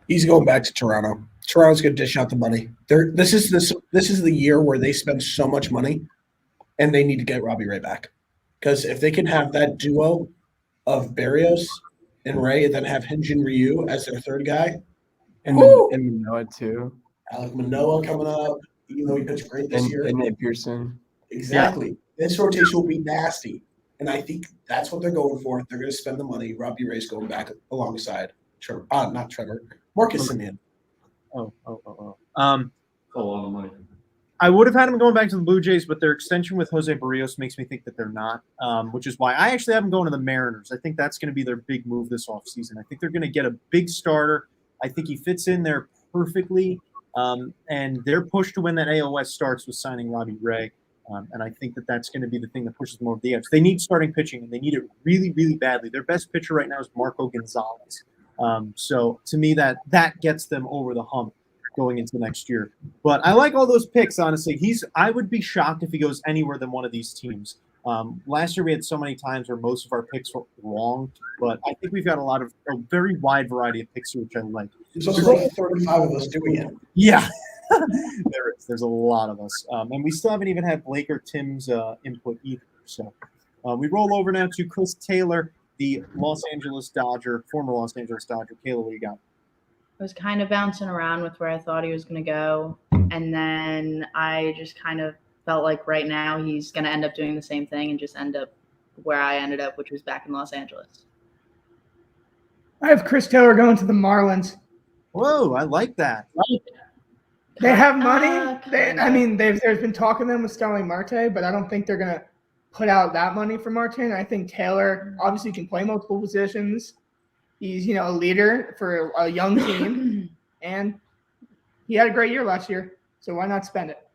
He's going back to Toronto. Toronto's going to dish out the money. This is the year where they spend so much money, and they need to get Robbie Ray back. Because if they can have that duo of Barrios and Ray, and then have Hyun-Jin Ryu as their third guy, And Manoa, too. Alec Manoa coming up, even though he pitched great this year. And Nate Pearson. Exactly. This rotation will be nasty. And I think that's what they're going for. They're going to spend the money. Robbie Ray's going back alongside Trevor. Not Trevor. Marcus Semien. Oh. That's a lot of money. I would have had him going back to the Blue Jays, but their extension with Jose Barrios makes me think that they're not, which is why I actually have him going to the Mariners. I think that's going to be their big move this offseason. I think they're going to get a big starter. I think he fits in there perfectly, and their push to win that AOS starts with signing Robbie Ray, and I think that that's going to be the thing that pushes them over the edge. They need starting pitching, and they need it really, really badly. Their best pitcher right now is Marco Gonzalez. So to me, that gets them over the hump going into next year. But I like all those picks, honestly. I would be shocked if he goes anywhere than one of these teams. Last year we had so many times where most of our picks were wrong, but I think we've got a very wide variety of picks here, which I like. There's also like 35 of us doing it. Yeah, there is. There's a lot of us. And we still haven't even had Blake or Tim's input either. So we roll over now to Chris Taylor, the former Los Angeles Dodger. Kayla, what do you got? I was kind of bouncing around with where I thought he was going to go, and then I just kind of felt like right now he's going to end up doing the same thing and just end up where I ended up, which was back in Los Angeles. I have Chris Taylor going to the Marlins. Whoa, I like that. They have money. There's been talk of them with Starling Marte, but I don't think they're gonna put out that money for Marte. And I think Taylor obviously can play multiple positions. He's a leader for a young team, and he had a great year last year. So why not spend it?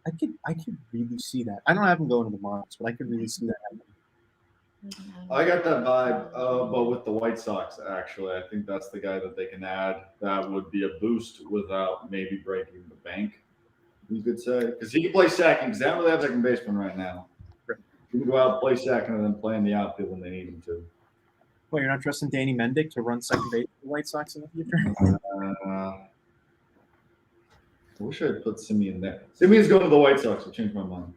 I could really see that. I don't have him going to the Marlins, but I could really see that happening. I got that vibe, but with the White Sox, actually. I think that's the guy that they can add that would be a boost without maybe breaking the bank, you could say. Because he can play second, because they don't really have second baseman right now. He can go out, play second, and then play in the outfield when they need him to. Well, you're not trusting Danny Mendick to run second base for the White Sox in the future? I wish I had put Simeon there. Simeon's going to the White Sox. I changed my mind.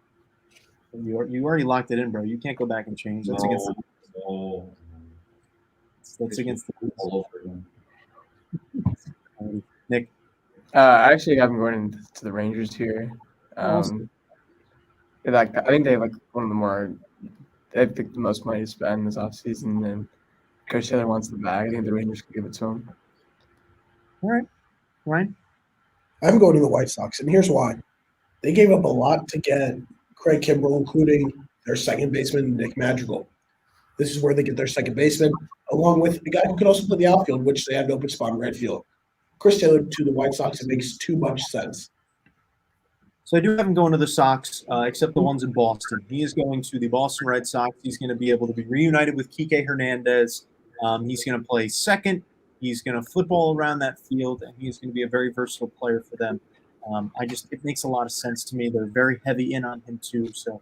You already locked it in, bro. You can't go back and change. That's against the all over again. Nick. I actually have him going to the Rangers here. I think they have one of the more. They have the most money to spend this offseason, and Coach Taylor wants the bag. I think the Rangers can give it to him. All right, Ryan. I'm going to the White Sox, and here's why. They gave up a lot to get Craig Kimbrell, including their second baseman, Nick Madrigal. This is where they get their second baseman, along with a guy who can also play the outfield, which they have an open spot in right field. Chris Taylor to the White Sox, it makes too much sense. So I do have him going to the Sox, except the ones in Boston. He is going to the Boston Red Sox. He's going to be able to be reunited with Kike Hernandez. He's going to play second. He's going to football around that field, and he's going to be a very versatile player for them. It makes a lot of sense to me. They're very heavy in on him too. So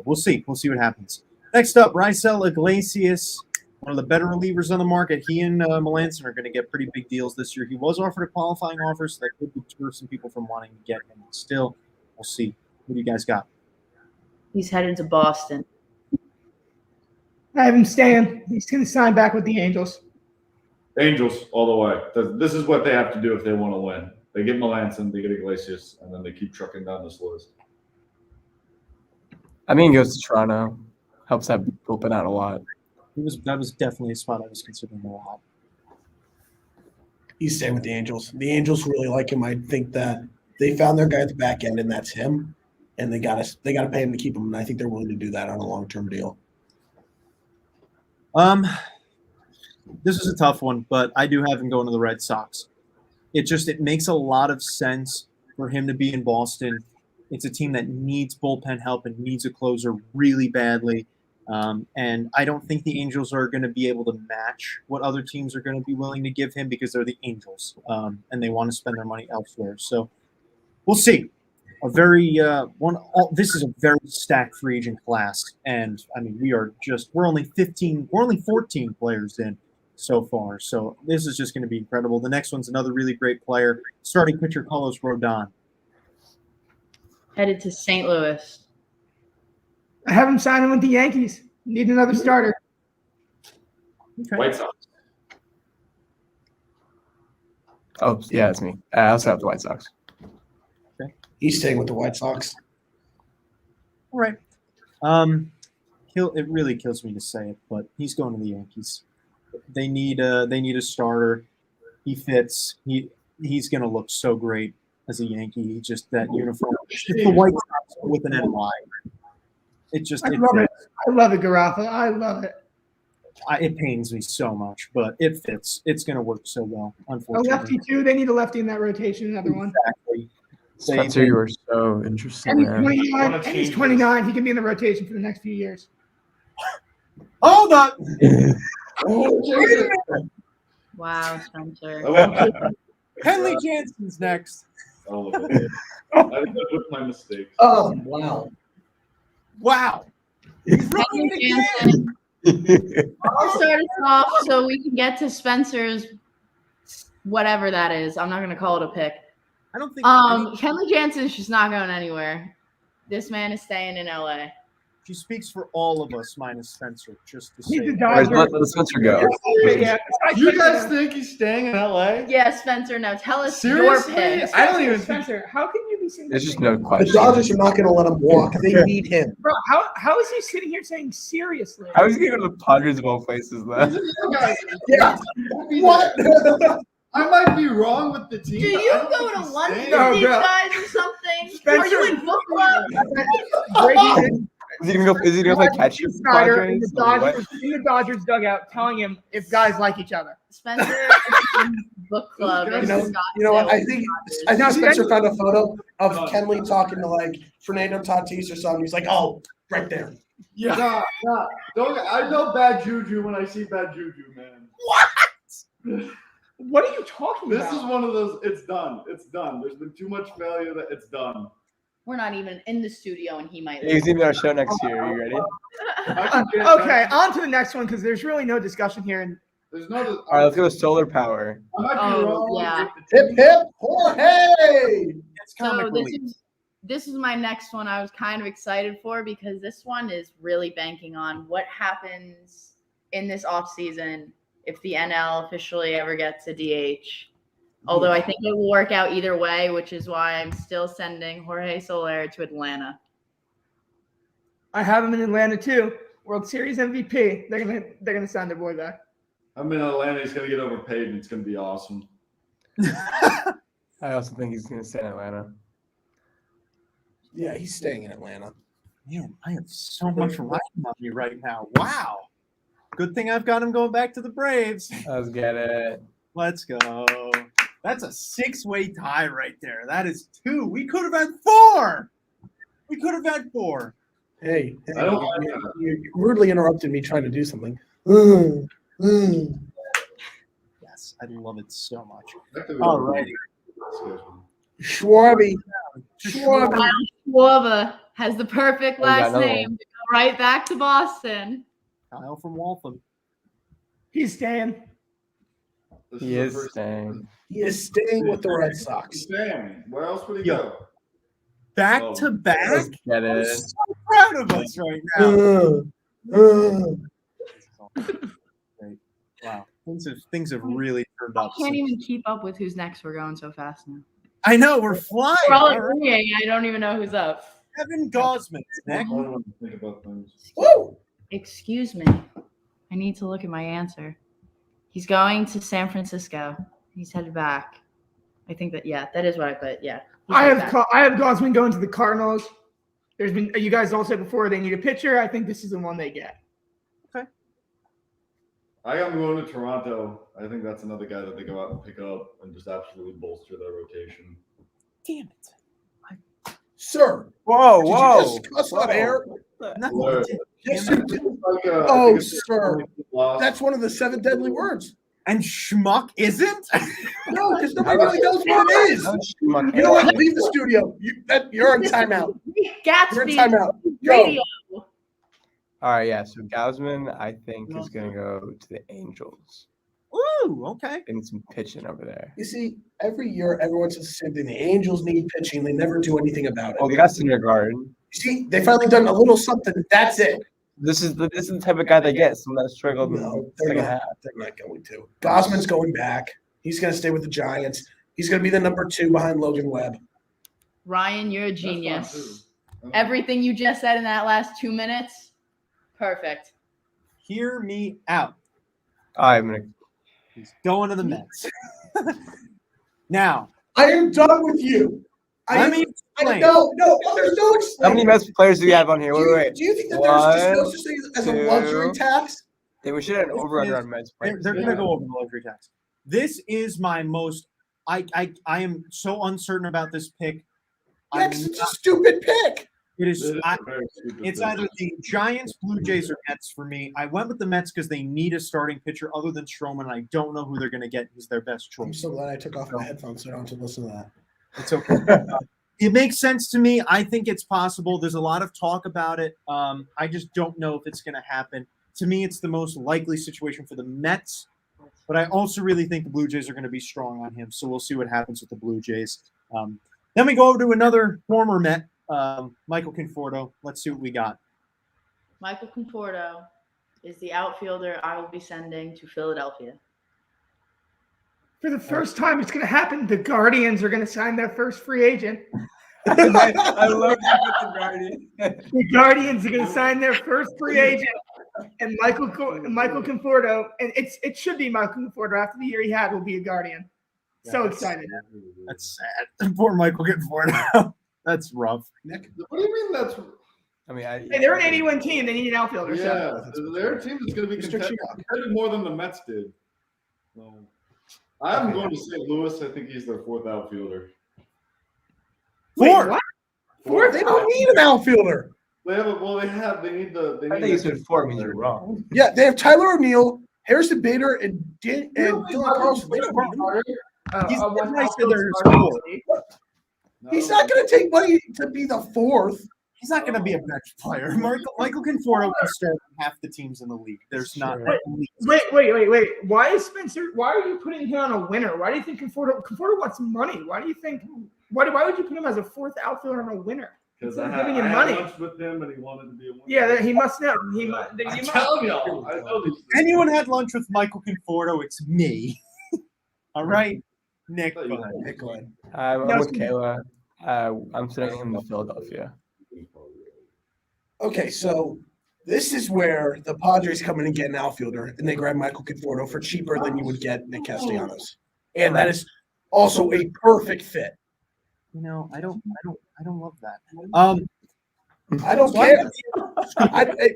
we'll see. We'll see what happens. Next up, Raisel Iglesias, one of the better relievers on the market. He and Melanson are going to get pretty big deals this year. He was offered a qualifying offer, so that could deter some people from wanting to get him. Still, we'll see. What do you guys got? He's headed to Boston. I have him staying. He's going to sign back with the Angels. Angels all the way. This is what they have to do if they want to win. They get Melanson, they get Iglesias, and then they keep trucking down this list. I mean, he goes to Toronto. Helps that open out a lot. That was definitely a spot I was considering a lot. He's staying with the Angels. The Angels really like him. I think that they found their guy at the back end, and that's him. And they got to pay him to keep him. And I think they're willing to do that on a long-term deal. This is a tough one, but I do have him going to the Red Sox. It makes a lot of sense for him to be in Boston. It's a team that needs bullpen help and needs a closer really badly. And I don't think the Angels are going to be able to match what other teams are going to be willing to give him because they're the Angels, and they want to spend their money elsewhere. So we'll see. This is a very stacked free agent class, and I mean we're only 14 players in so far. So this is just going to be incredible. The next one's another really great player, starting pitcher Carlos Rodon. Headed to St. Louis. I have him signing with the Yankees. Need another starter. Okay. White Sox. Oh, yeah, it's me. I also have the White Sox. He's staying with the White Sox. All right. It really kills me to say it, but he's going to the Yankees. They need a starter. He fits. He's going to look so great as a Yankee. He just that uniform. It's the White Sox with an NY. I love it, Garofalo. I love it. It pains me so much, but it fits. It's going to work so well, unfortunately. A lefty, too. They need a lefty in that rotation, another one. Exactly. Spencer, you were so interesting. And he's 29. He can be in the rotation for the next few years. Hold on. Wow, Spencer. Henley Jansen's next. I live with my mistakes. Oh, wow. Wow. Henley Jansen. I'll start us off so we can get to Spencer's whatever that is. I'm not going to call it a pick. I don't think Kenley Jansen's just not going anywhere. This man is staying in LA. she speaks for all of us minus Spencer, just to He's say. a All right, Dodger. let Spencer go. Yeah. You guys think he's staying in LA? Yeah, Spencer, now tell us Seriously? your pick. I don't even think. Spencer, how can you be sitting There's here just saying- no question. The Dodgers are not going to let him walk. They need him. Bro, how is he sitting here saying seriously? I was going to go to the Padres of all places, though. Yeah. What? I might be wrong with the team. Do but you I don't go think to he's London staying. No, with these bro. guys or something? Are Spencer- you in book club? Breaking Is he gonna play catch for the Snyder in the Padres? Or what? Dodgers dugout telling him if guys like each other. Spencer is in book club. You in You know what? I think Scottsdale. Spencer found a photo of Kenley talking to like Fernando Tatis or something. He's like, "Oh, right there." Yeah. Nah. Don't. I know bad juju when I see bad juju, man. What are you talking This about? is one of those. It's done. It's done. There's been too much failure that it's done. We're not even in the studio, and he might. He's even our show next year. Are you ready? Okay, on to the next one because there's really no discussion here. And There's no. All right, let's go with solar power. I might be Oh, wrong. yeah. Hip hip, Jorge. It's comic So relief. this is my next one. I was kind of excited for because this one is really banking on what happens in this offseason if the NL officially ever gets a DH. Although I think it will work out either way, which is why I'm still sending Jorge Soler to Atlanta. I have him in Atlanta too. World Series MVP. They're gonna sign their boy back. I'm in Atlanta. He's gonna get overpaid, and it's gonna be awesome. I also think he's gonna stay in Atlanta. Yeah, he's staying in Atlanta. Man, I have so much riding on me right now. Wow. Good thing I've got him going back to the Braves. Let's get it. Let's go. That's a 6-way tie right there. That is 2. We could have had 4. We could have had 4. Hey, I don't like you rudely interrupted me trying to do something. Yes, I love it so much. That All righty. Schwarby. Kyle Schwarber has the perfect Oh, we got last another name one. to go right back to Boston. Kyle from Waltham. He's staying. He is staying. He is staying with the Red He's Sox. staying. Where else would he Yo. go? Back Oh, to back. Let's get I'm it. so proud of us right now. Great. Wow. Things have really turned I up. can't since- even keep up with who's next. We're going so fast now. I know, we're flying. We're all All right. agreeing. I don't even know who's up. Kevin Gosman is I next. don't want to think about things. Woo! Excuse me. I need to look at my answer. He's going to San Francisco. He's headed back. I think that that is what I put. Yeah. he's I headed have back. I have Gosman going to the Cardinals. There's been you guys all said before they need a pitcher. I think this is the one they get. I got him going to Toronto. I think that's another guy that they go out and pick up and just absolutely bolster their rotation. Damn it. Sir, Whoa, did whoa. you just cuss on air? No, Alert. Yes, you did. Like, I Oh, think it's sir. loss. That's one of the 7 deadly words. and schmuck isn't? No, because nobody really knows what it is. You know what? Leave the studio. You're on timeout. You're in Gatsby timeout. Go. radio. All right, yeah. So Gausman, I think, is gonna go to the Angels. Ooh, okay. Getting some pitching over there. You see, every year everyone says the same thing. The Angels need pitching. They never do anything about Oh, it. they got Syndergaard. You see, they finally done a little something. That's it. This is the type of guy they get. Someone that struggled in No, the they're second not. half. They're not going to. Gosman's going back. He's going to stay with the Giants. He's going to be the number 2 behind Logan Webb. Ryan, you're a That's fine, genius. too. Everything you just said in that last 2 minutes, perfect. Hear me out. I'm gonna. He's going to the Mets. Now, I am done with you. let me I explain. no, there's no How explaining. many Mets players do we have on here? Wait. Do you think that there's just no One, such thing as a luxury two. tax? Yeah, we should have an over-under on Mets They're players. going to go over the luxury tax. This is my most. I am so uncertain about this pick. Yeah, 'cause it's a stupid pick. It is. It is a very stupid It's pick. either the Giants, Blue Jays, or Mets for me. I went with the Mets because they need a starting pitcher other than Stroman. And I don't know who they're going to get as their best I'm choice. so glad I took off my headphones so I don't have to listen to that. It's okay. It makes sense to me. I think it's possible. There's a lot of talk about it. I just don't know if it's going to happen. To me, it's the most likely situation for the Mets. But I also really think the Blue Jays are going to be strong on him. So we'll see what happens with the Blue Jays. Then we go over to another former Met, Michael Conforto. Let's see what we got. Michael Conforto is the outfielder I will be sending to Philadelphia. For the first time, it's going to happen. The Guardians are going to sign their first free agent. I love that with the Guardian. The Guardians are going to sign their first free agent, and Michael Conforto, and it should be Michael Conforto after the year he had will be a Guardian. So excited. That's sad. Poor Michael getting bored out. That's rough. Nick, what do you mean that's? I mean, Hey, they're an 81 team. They need an outfielder. Yeah, So. their team is going to be Mr. contending more than the Mets did. So, I'm going to St. Louis. I think he's their fourth outfielder. Four. What? They don't need an outfielder. They have they need the. They I need think you said 4 means you're wrong. Yeah, they have Tyler O'Neill, Harrison Bader, and Dylan Carlson. They don't need him. He's one nice to their outfielder. score. He's not going to take money to be the fourth. He's not going to be a bench player. Michael Conforto can start half the teams in the league. There's not. Wait. Why is Spencer? Why are you putting him on a winner? Why do you think Conforto wants money? Why do you think? Why would you put him as a fourth outfielder on a winner? Because Instead I of giving had him money. lunch with him and he wanted to be a winner. Yeah, he must know. I'm telling y'all. I know these things. Anyone had lunch with Michael Conforto? It's me. All right, Nick. I thought you go ahead. Nick, go ahead. I'm with Kayla. I'm sending him to Philadelphia. Okay, so this is where the Padres come in and get an outfielder, and they grab Michael Conforto for cheaper than you would get Nick Castellanos, and that is also a perfect fit. You know, I don't love that. I don't care.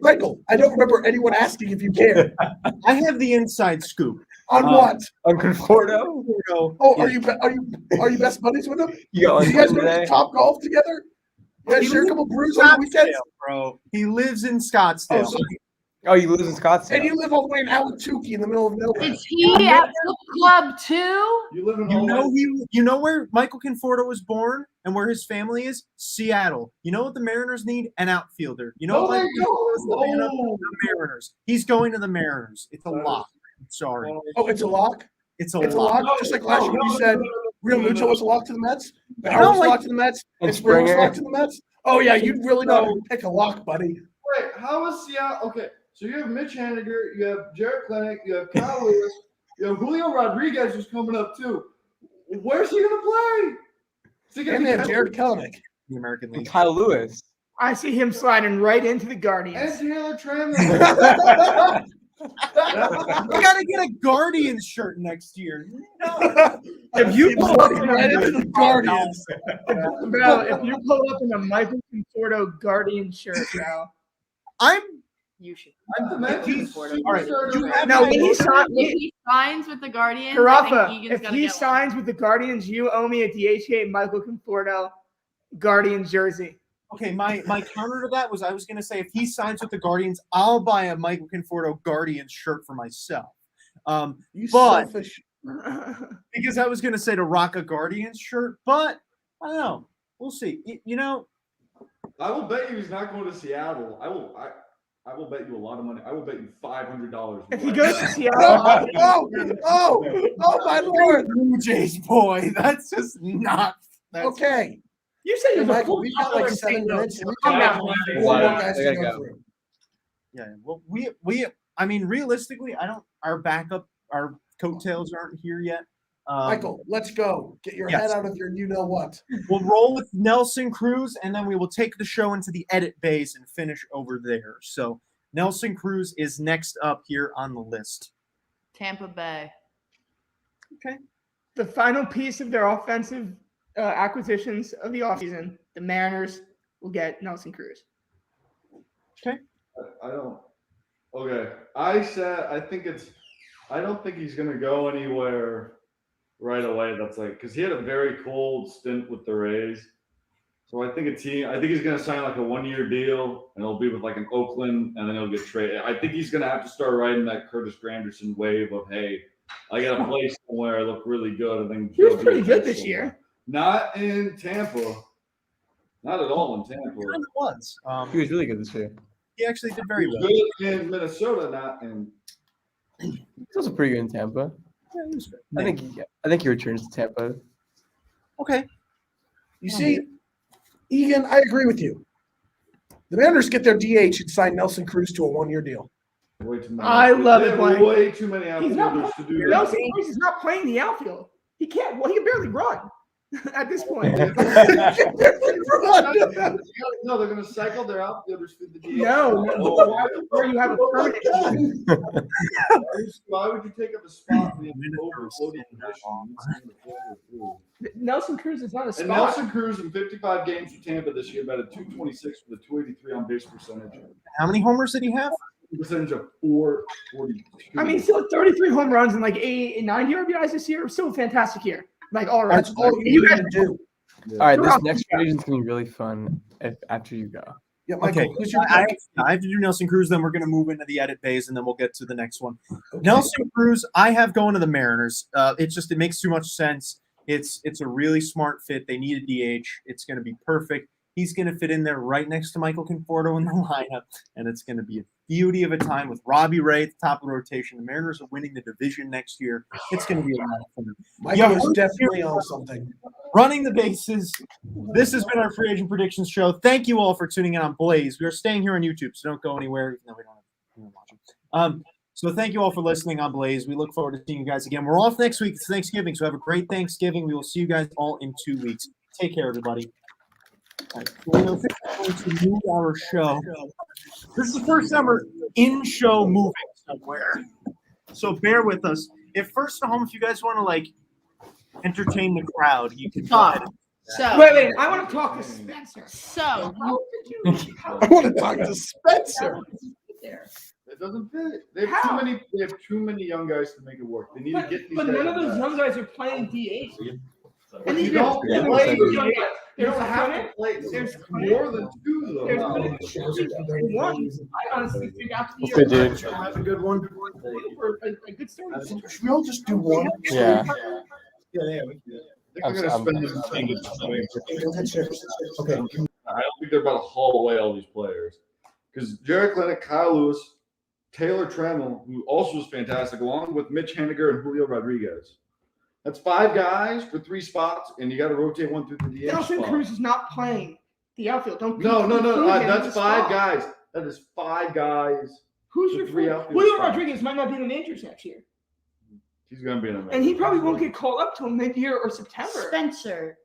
Michael, I don't remember anyone asking if you care. I have the inside scoop. On what? On Conforto? Oh, are you best buddies with him? You got Do you one guys go today? to Top Golf together? You guys He share a lives couple in brews on the weekends? Scottsdale, bro. He lives in Scottsdale. Oh, you live in Scottsdale. And you live all the way in Ahwatukee in the middle of nowhere. Is he at book club too? You live in You know where Michael Conforto was born and where his family is? Seattle. You know what the Mariners need? An outfielder. You know what the Mariners? He's going to the Mariners. It's a lock. I'm sorry. Oh, it's a lock? It's a It's a lock. lock? Just like last year when you said Real Muto was a lock to the Mets? No, Howard was a like- lock to the Mets? And And Springer was a Springer. lock to the Mets? Oh, yeah, you'd really know how to pick a lock, buddy. Wait, how is Seattle? Okay, so you have Mitch Haniger, you have Jared Klenick, you have Kyle Lewis, you have Julio Rodriguez who's coming up too. Where's he gonna play? Is he gonna And be they have Jared Kelenic. The American And League. Kyle Lewis. I see him sliding right into the and Guardians. Taylor Trammell? We gotta get a Guardians shirt next year. If you pull up Right into the Guardians. bro, if you pull up in a Michael Conforto Guardian shirt, bro. You should. I'm the He's- all right, you have No, my- when he If signed, he signs with the Guardians, I Carafa, think Egan's if gonna he get signs with the Guardians, you owe me a DHA Michael Conforto Guardian jersey. Okay, my counter to that was I was gonna say if he signs with the Guardians, I'll buy a Michael Conforto Guardians shirt for myself. You But- selfish. Because I was gonna say to rock a Guardians shirt, but I don't know. We'll see. You know, I will bet you he's not going to Seattle. I will bet you a lot of money. I will bet you $500. If he goes to Seattle, Oh, my Lord. Blue Jays boy, that's just not. That's, Okay. you said Hey, you're the Michael, full we've got like 7 outfielder. minutes. and we Calm got down. one Yeah, more I guys to gotta go go. through. yeah. Well, we. I mean, realistically, I don't. Our backup, our coattails aren't here yet. Michael, let's go. Get your Yes. head out of your you-know-what. We'll roll with Nelson Cruz, and then we will take the show into the edit bays and finish over there. So Nelson Cruz is next up here on the list. Tampa Bay. The final piece of their offensive acquisitions of the offseason, the Mariners will get Nelson Cruz. I don't. Okay, I said I don't think he's gonna go anywhere right away. That's like because he had a very cold stint with the Rays, so I think he's gonna sign like a 1-year deal, and it'll be with like an Oakland, and then he'll get traded. I think he's gonna have to start riding that Curtis Granderson wave of hey, I gotta play somewhere, I look really good, and then He was go be pretty a good catcher this year. Not in Tampa. Not at all in Tampa. He kind of was. He was really good this year. He actually did very well. Good in Minnesota, not in. He's also pretty good in Tampa. Yeah, he was good. I think he returns to Tampa. Okay. You see, Egan, I agree with you. The Mariners get their DH and sign Nelson Cruz to a 1-year deal. Way too many. I love They it, have Blaine. way too many He's not outfielders to do that. Nelson Cruz is not playing the outfield. He can't. Well, he can barely run. At this point. No, they're going to cycle their outfielders through the DH. No, where you have a permanent. Why would you take up a spot in the overloaded position? Nelson Cruz is not a And spot. Nelson Cruz in 55 games for Tampa this year batted .226 with a .283 on base percentage. How many homers did he have? Percentage of .442. I mean, still 33 home runs and like 90 RBIs this year. Still a fantastic year. Like all right. That's all you need to do. Yeah. All right, this next division is gonna be really fun after you go. Yeah, Michael, Okay, who's your I pick? have to do Nelson Cruz, then we're going to move into the edit bays, and then we'll get to the next one. Nelson Cruz, I have going to the Mariners. It makes too much sense. It's a really smart fit. They need a DH. It's going to be perfect. He's going to fit in there right next to Michael Conforto in the lineup, and it's going to be a beauty of a time with Robbie Ray at the top of the rotation. The Mariners are winning the division next year. It's going to be a lot of fun. Michael is definitely on something. Running the bases. This has been our free agent predictions show. Thank you all for tuning in on Blaze. We are staying here on YouTube, so don't go anywhere. Even though we don't have anyone watching. So thank you all for listening on Blaze. We look forward to seeing you guys again. We're off next week. It's Thanksgiving, so have a great Thanksgiving. We will see you guys all in 2 weeks. Take care, everybody. All right, we're going to move our show. This is the first time we're in-show moving somewhere, so bear with us. If first at home, if you guys want to like entertain the crowd, you can go ahead. So, Wait. I want to talk to Spencer. so How did you? I want to talk to Spencer. It doesn't fit. They have too many young guys to make it work. They need to get these But guys. none of those back. young guys are playing DH. But you don't play. You There's don't have Clinic, to play. there's More than two, though. There's one. I honestly think after the Good year, dude. That's a good one. for a good start. Should we all just do one? Yeah. I think they're going to spend this thing. Okay. I don't think they're about to haul away all these players. Because Jared Clinic, Kyle Lewis, Taylor Trammell, who also was fantastic, along with Mitch Haniger and Julio Rodriguez. That's 5 guys for 3 spots, and you got to rotate one through the DH Nelson spot. Cruz is not playing the outfield. Don't No. include him in That's the 5 spot. guys. That is 5 guys. Who's The your 3 3 outfield Julio spots. Rodriguez might not be in the majors next year, He's going to be in a and he probably won't get called up till mid-year or September. Spencer,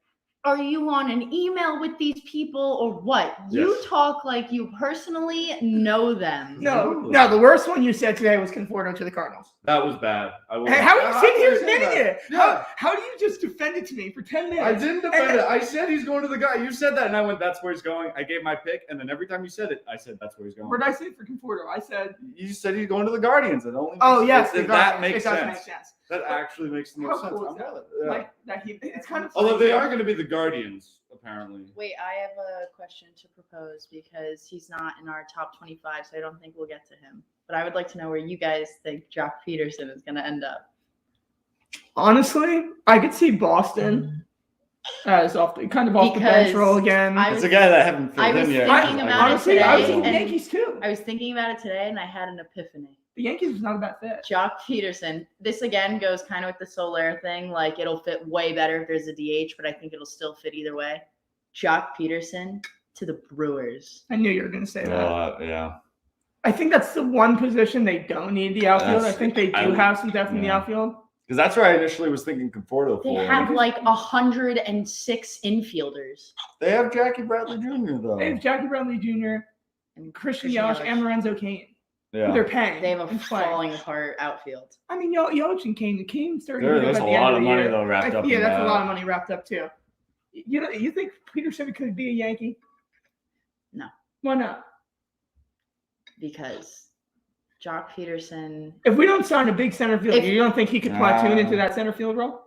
are you on an email with these people or what? You Yes. talk like you personally know them. No. The worst one you said today was Conforto to the Cardinals. That was bad. Hey, how are you sitting here defending that. it? Yeah. How do you just defend it to me for 10 minutes? I didn't defend it. I said he's going to the guy. You said that, and I went, that's where he's going. I gave my pick, and then every time you said it, I said that's where he's going. What did I say for Conforto? I said, You said he's going to the Guardians. And only oh, yes. if that makes it does sense. make sense. That actually makes the most How sense. cool is I'm that? with it. Yeah. Like, it's kind of Although funny. they are going to be the Guardians, apparently. Wait, I have a question to propose because he's not in our top 25, so I don't think we'll get to him. But I would like to know where you guys think Jock Peterson is going to end up. Honestly, I could see Boston as off the bench Because roll again. It's a guy that I haven't I filled was in yet. thinking about it honestly, I was today, thinking and- Yankees too. I was thinking about it today, and I had an epiphany. The Yankees was not a bad fit. Jock Peterson. This again goes kind of with the Soler thing. Like it'll fit way better if there's a DH, but I think it'll still fit either way. Jock Peterson to the Brewers. I knew you were going to say that. Yeah. I think that's the one position they don't need the outfield. That's- I think they do I- have some depth in the yeah. outfield. Because that's where I initially was thinking Conforto They for. have like 106 infielders. They have Jackie Bradley Jr. though. They have Jackie Bradley Jr. and Christian Yelich and Lorenzo Cain, who Yeah. they're paying. They have a and playing. falling apart outfield. I mean, Yelich and Cain. Cain started. There's a lot of money though wrapped up. Yeah, in that's that. a lot of money wrapped up too. You think Peterson could be a Yankee? No. Why not? Because Jock Peterson, If we don't sign a big center fielder, If- you don't think he could platoon into that center field role?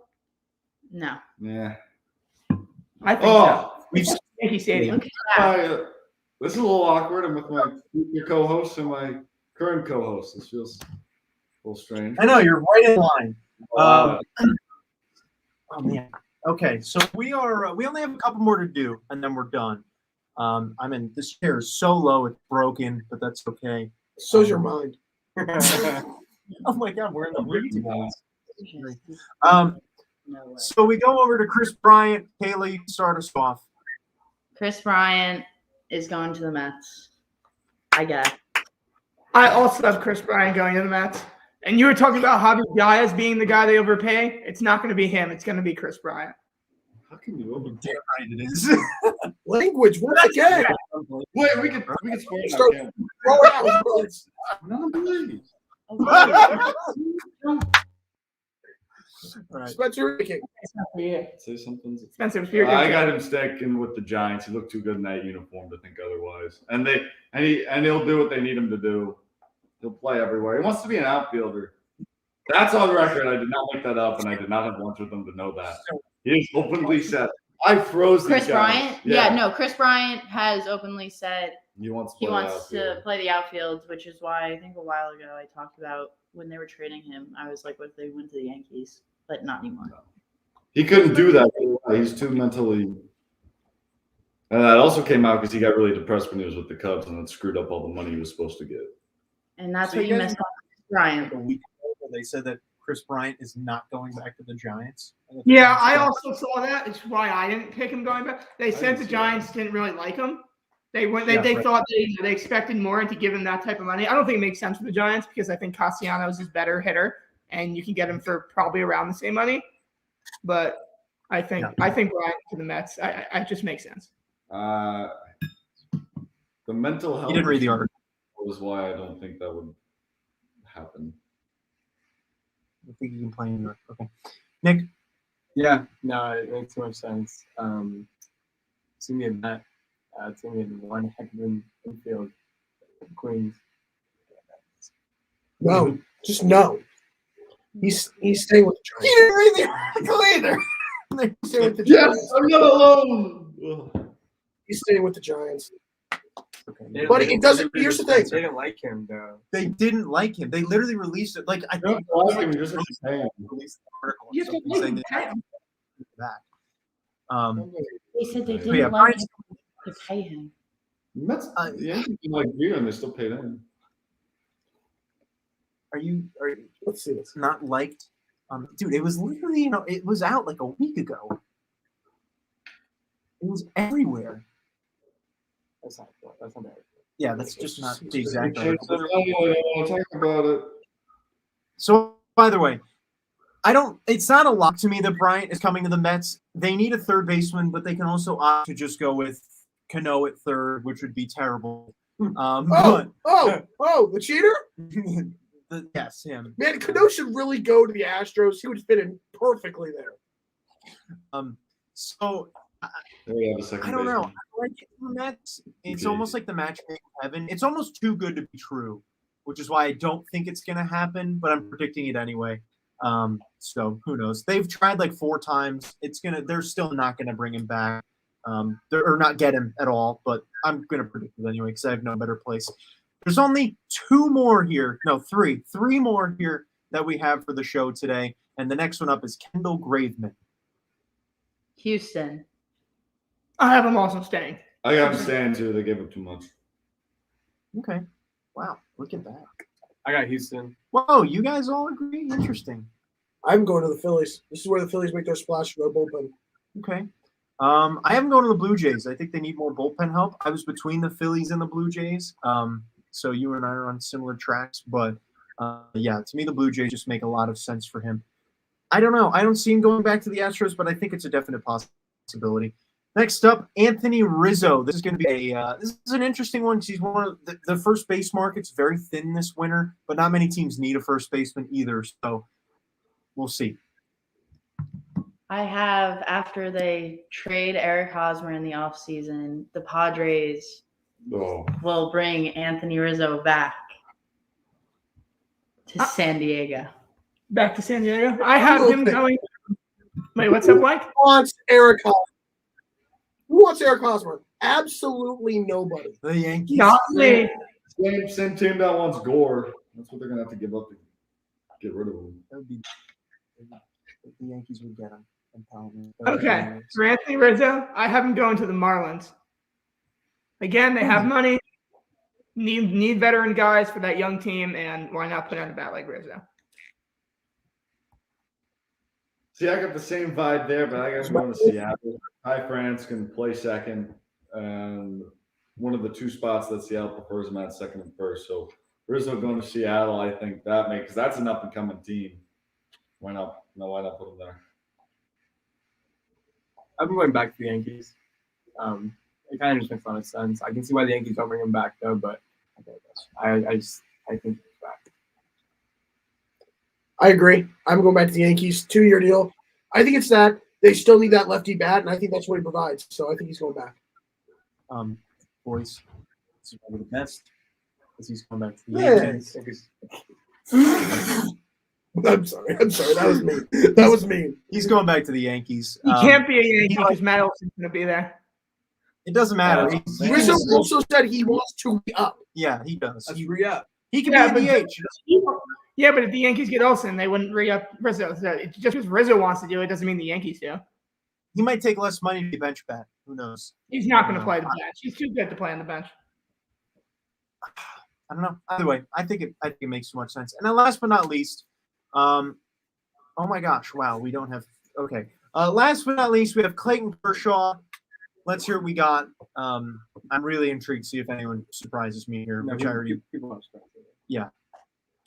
no. Yeah. I think Oh, so. Yankee Stadium. Look at that. This is a little awkward. I'm with my future co-host and my current co-host. This feels a little strange. I know you're right in line. Uh, Oh man. Okay, so we only have a couple more to do, and then we're done. This chair is so low it's broken, but that's okay. So's your mind. Oh my God, we're in the room together. No way. So we go over to Chris Bryant. Kayla, you can start us off. Chris Bryant is going to the Mets. I guess. I also have Chris Bryant going to the Mets. And you were talking about Javi Baez being the guy they overpay. It's not going to be him. It's going to be Chris Bryant. How can you open? Damn right it is. Language once again. Wait, we can spell it Start- out. Throw it out. Words. No, please. Right. Spencer, It's not for you. Say something. Spencer, it's for your I good. got him sticking with the Giants. He looked too good in that uniform to think otherwise. And he'll do what they need him to do. He'll play everywhere. He wants to be an outfielder. That's on record. I did not make that up, and I did not have lunch with him to know that. He has openly said, "I froze Chris these guys." Bryant? Yeah, no, Chris Bryant has openly said He wants to he play wants to outfield. play the outfield, which is why I think a while ago I talked about when they were trading him. I was like, what if they went to the Yankees? But not anymore. He couldn't do that. He's too mentally. And that also came out because he got really depressed when he was with the Cubs and then screwed up all the money he was supposed to get. And that's So what you you guys missed on Chris Bryant. Like a week ago, where they said that Chris Bryant is not going back to the Giants. Yeah, I also saw that. It's why I didn't pick him going back. They said didn't the see Giants didn't really like him. They went. They, Yeah, they right. thought they expected more and to give him that type of money. I don't think it makes sense for the Giants because I think Castellanos is better hitter and you can get him for probably around the same money. But I think Bryant to the Mets. I just makes sense. The mental health. You didn't read the article. Was why I don't think that would happen. I think you can play in New York. Okay. Nick? Yeah, no, it makes too much sense. See me in that. See me in one heck of an infield. Queens. No, just no. He's staying with the You Giants. didn't read the article either. He's staying with the Yes, Giants. I'm not alone. Ugh. He's staying with the Giants. Okay. But it doesn't. Here's the thing. They didn't like him though. They didn't like him. They literally released it. Like I You don't think like him, you just have to pay him. released the article. or You have to something pay saying him. they had to back. They said they But didn't yeah, like Bryant's- him to pay him. Mets, the Yankees didn't like you, and they still paid him. Are you Let's see this. not liked? Dude, it was literally, it was out like a week ago. It was everywhere. That's not bad. Yeah, that's just not the exact I article. don't want to talk about it. So, by the way, it's not a lock to me that Bryant is coming to the Mets. They need a third baseman, but they can also opt to just go with Cano at third, which would be terrible. Oh, the cheater? Yes, him. Man, Cano should really go to the Astros. He would fit in perfectly there. So They have a second I don't know. baseman. I like it in the Mets. It's Okay. almost like the match made in heaven. It's almost too good to be true, which is why I don't think it's going to happen, but I'm predicting it anyway. So who knows? They've tried like 4 times. They're still not going to bring him back. Or not get him at all, but I'm going to predict it anyway because I have no better place. There's only 2 more here. No, 3. 3 more here that we have for the show today. And the next one up is Kendall Graveman. Houston. I have him also staying. I got him staying too. They gave up too much. Okay. Wow. Look at that. I got Houston. Whoa, you guys all agree? Interesting. I'm going to the Phillies. This is where the Phillies make their splash for their bullpen. Okay. I haven't gone to the Blue Jays. I think they need more bullpen help. I was between the Phillies and the Blue Jays. So you and I are on similar tracks. But, yeah, to me, the Blue Jays just make a lot of sense for him. I don't know. I don't see him going back to the Astros, but I think it's a definite possibility. Next up, Anthony Rizzo. This is going to be this is an interesting one. He's one of the first base market's very thin this winter, but not many teams need a first baseman either. So we'll see. I have, after they trade Eric Hosmer in the offseason, the Padres Oh, will bring Anthony Rizzo back to San Diego. Back to San Diego. I have him going. Wait, what's up, Mike? Who wants Eric Hosmer? Who wants Eric Hosmer? Absolutely nobody. The Yankees. Not me. same team that wants Gore. That's what they're gonna have to give up to get rid of him. That would be the Yankees would get him. Okay, for Anthony Rizzo, I have him going to the Marlins. Again, they have money, need veteran guys for that young team, and why not put out a bat like Rizzo? See, I got the same vibe there, but I got going to Seattle. Ty France can play second, and one of the 2 spots that Seattle prefers him at, second and first. So Rizzo going to Seattle, I think that makes, because that's an up and coming team. Why not? No, why not put him there? I've been going back to the Yankees. It kind of just makes a lot of sense. I can see why the Yankees don't bring him back though, but I think he's back. I agree. I'm going back to the Yankees. 2-year deal. I think it's that they still need that lefty bat, and I think that's what he provides. So I think he's going back. Boys, this is probably the best. Because he's going back to the Yeah. Yankees. I'm sorry. That was me. That was me. He's going back to the Yankees. He can't be a Yankee because Matt Olson's going to be there. It doesn't matter. Rizzo also said he wants to be up. Yeah, he does. Let's re-up. He can Yeah, be a DH. Yeah, but if the Yankees get Olson, they wouldn't re-up Rizzo. So just because Rizzo wants to do it doesn't mean the Yankees do. He might take less money to be bench bat. Who knows? He's not going to play the bench. He's too good to play on the bench. I don't know. Either way, I think it makes too much sense. And then last but not least, oh my gosh, wow, we don't have okay. Last but not least, we have Clayton Kershaw. Let's hear what we got. I'm really intrigued to see if anyone surprises me here. Which I already people are surprised. yeah.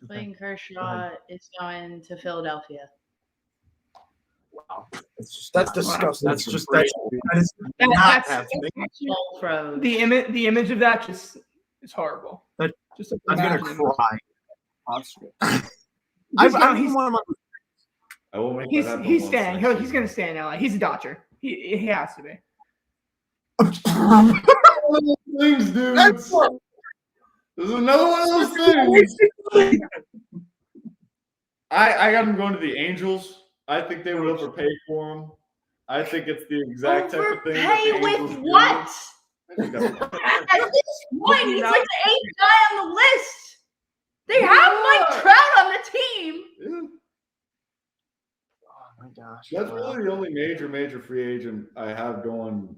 Clayton Kershaw is going to Philadelphia. Wow. That's disgusting. That's just great. that is not That's happening. Full throat. the image of that just is horrible. That- Just I'm gonna imagine. cry. He's I've gone- been one of my I will make He's that happen he's once staying. next He's going to stay in LA. He's a Dodger. He has to be. season. One of those things, dude. That's This is another one of those things. I got him going to the Angels. I think they would overpay for him. I think it's the exact type of thing. that the Overpay Angels with do. what? I think that's- At this point, he's like the 8th guy on the list. They have Mike Trout on the team. Yeah. Oh my gosh. That's really the only major free agent I have going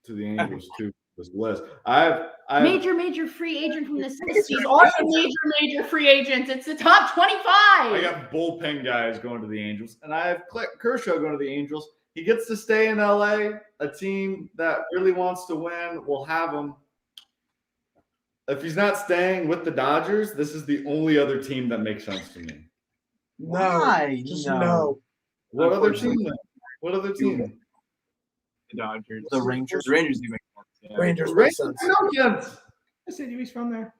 to the Angels too. This list. I Major free agent from this list. He's also major free agent. It's the top 25. I got bullpen guys going to the Angels, and I have Kershaw going to the Angels. He gets to stay in LA. A team that really wants to win will have him. If he's not staying with the Dodgers, this is the only other team that makes sense to me. Why? Just No. no. What other team? Then? What other team? The Dodgers. The Rangers. The Rangers do make sense. Yeah. Rangers make Rangers? sense. No chance. I said he was from there.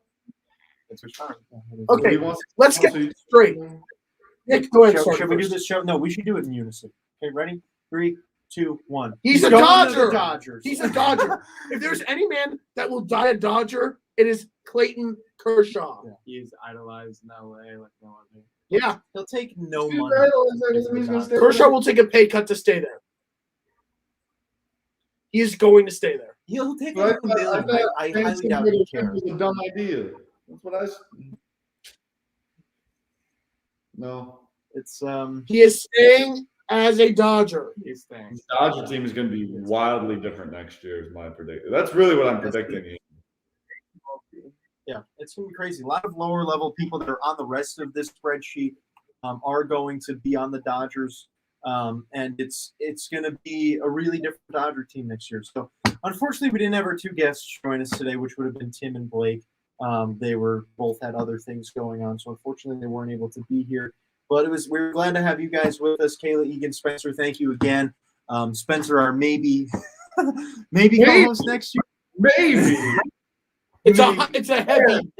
That's what's fine. Okay, He wants- let's get wants to- straight. Nick, go ahead. Should we do this show? No, we should do it in unison. Okay, ready? 3, 2, 1. He's a going to Dodger. the Dodgers. He's a Dodger. If there's any man that will die a Dodger, it is Clayton Kershaw. He's idolized in LA like no other. Yeah, He'll take no He's money. gonna stay Kershaw will take a pay cut to stay there. He is going to stay there. He'll take But $1 million. I highly doubt he cares. It's a dumb idea. That's what I. No. It's He is staying as a Dodger. He's staying. The Dodger team is going to be wildly different next year, is my prediction. That's really what I'm predicting. yeah, it's gonna be crazy. A lot of lower level people that are on the rest of this spreadsheet are going to be on the Dodgers. And it's going to be a really different Dodger team next year. So unfortunately, we didn't have our two guests join us today, which would have been Tim and Blake. They were both had other things going on, so unfortunately they weren't able to be here. But we were glad to have you guys with us. Kayla, Egan, Spencer, thank you again. Spencer, our maybe co-host next year. Maybe. It's a heavy.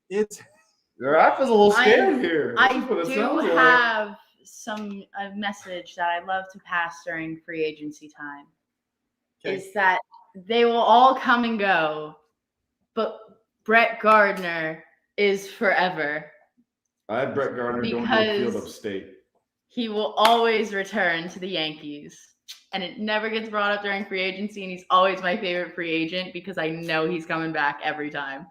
It's Your app is a little scared here. I That's what it do sounds like. have a message that I love to pass during free agency time. Okay. Is that they will all come and go, but Brett Gardner is forever. I had Brett Gardner going to a Because- field upstate. He will always return to the Yankees. And it never gets brought up during free agency, and he's always my favorite free agent because I know he's coming back every time.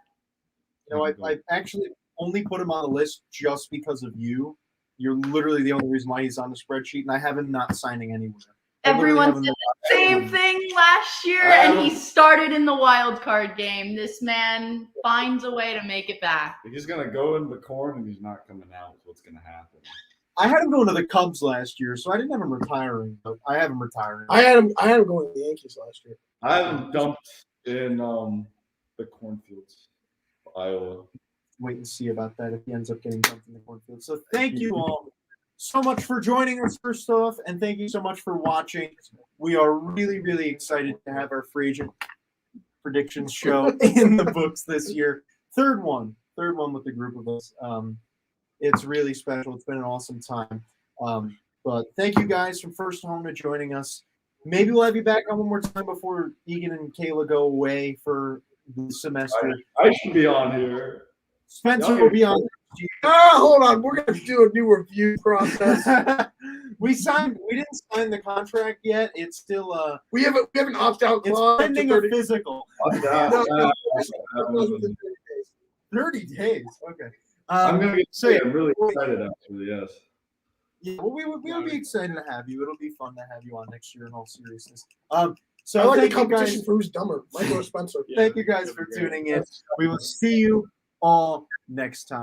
You know, I actually only put him on the list just because of you. You're literally the only reason why he's on the spreadsheet, and I have him not signing anywhere. I literally Everyone have said him- the same thing last year, and he started in the wild card game. This man finds a way to make it back. He's going to go in the corn and he's not coming out. What's going to happen? I had him going to the Cubs last year, so I didn't have him retiring, but I have him retiring. I had him going to the Yankees last year. I have him dumped in the cornfields, Iowa. Wait and see about that if he ends up getting dumped in the cornfield. So thank you all so much for joining us, first off, and thank you so much for watching. We are really, really excited to have our free agent predictions show in the books this year. Third one with the group of us. It's really special. It's been an awesome time. But thank you guys from First Home to joining us. Maybe we'll have you back on one more time before Egan and Kayla go away for the semester. I should be on here. Spencer will be on. Hold on. We're going to do a new review process. We didn't sign the contract yet. It's still We have an opt-out it's clause. pending a physical. 30 days. Okay. I'm gonna get so yeah, I'm really excited actually. Yes. Yeah, well, we would be excited to have you. It'll be fun to have you on next year in all seriousness. I So like the thank you competition guys. for who's dumber, Michael or Spencer. Thank you guys for tuning in. We will see you all next time.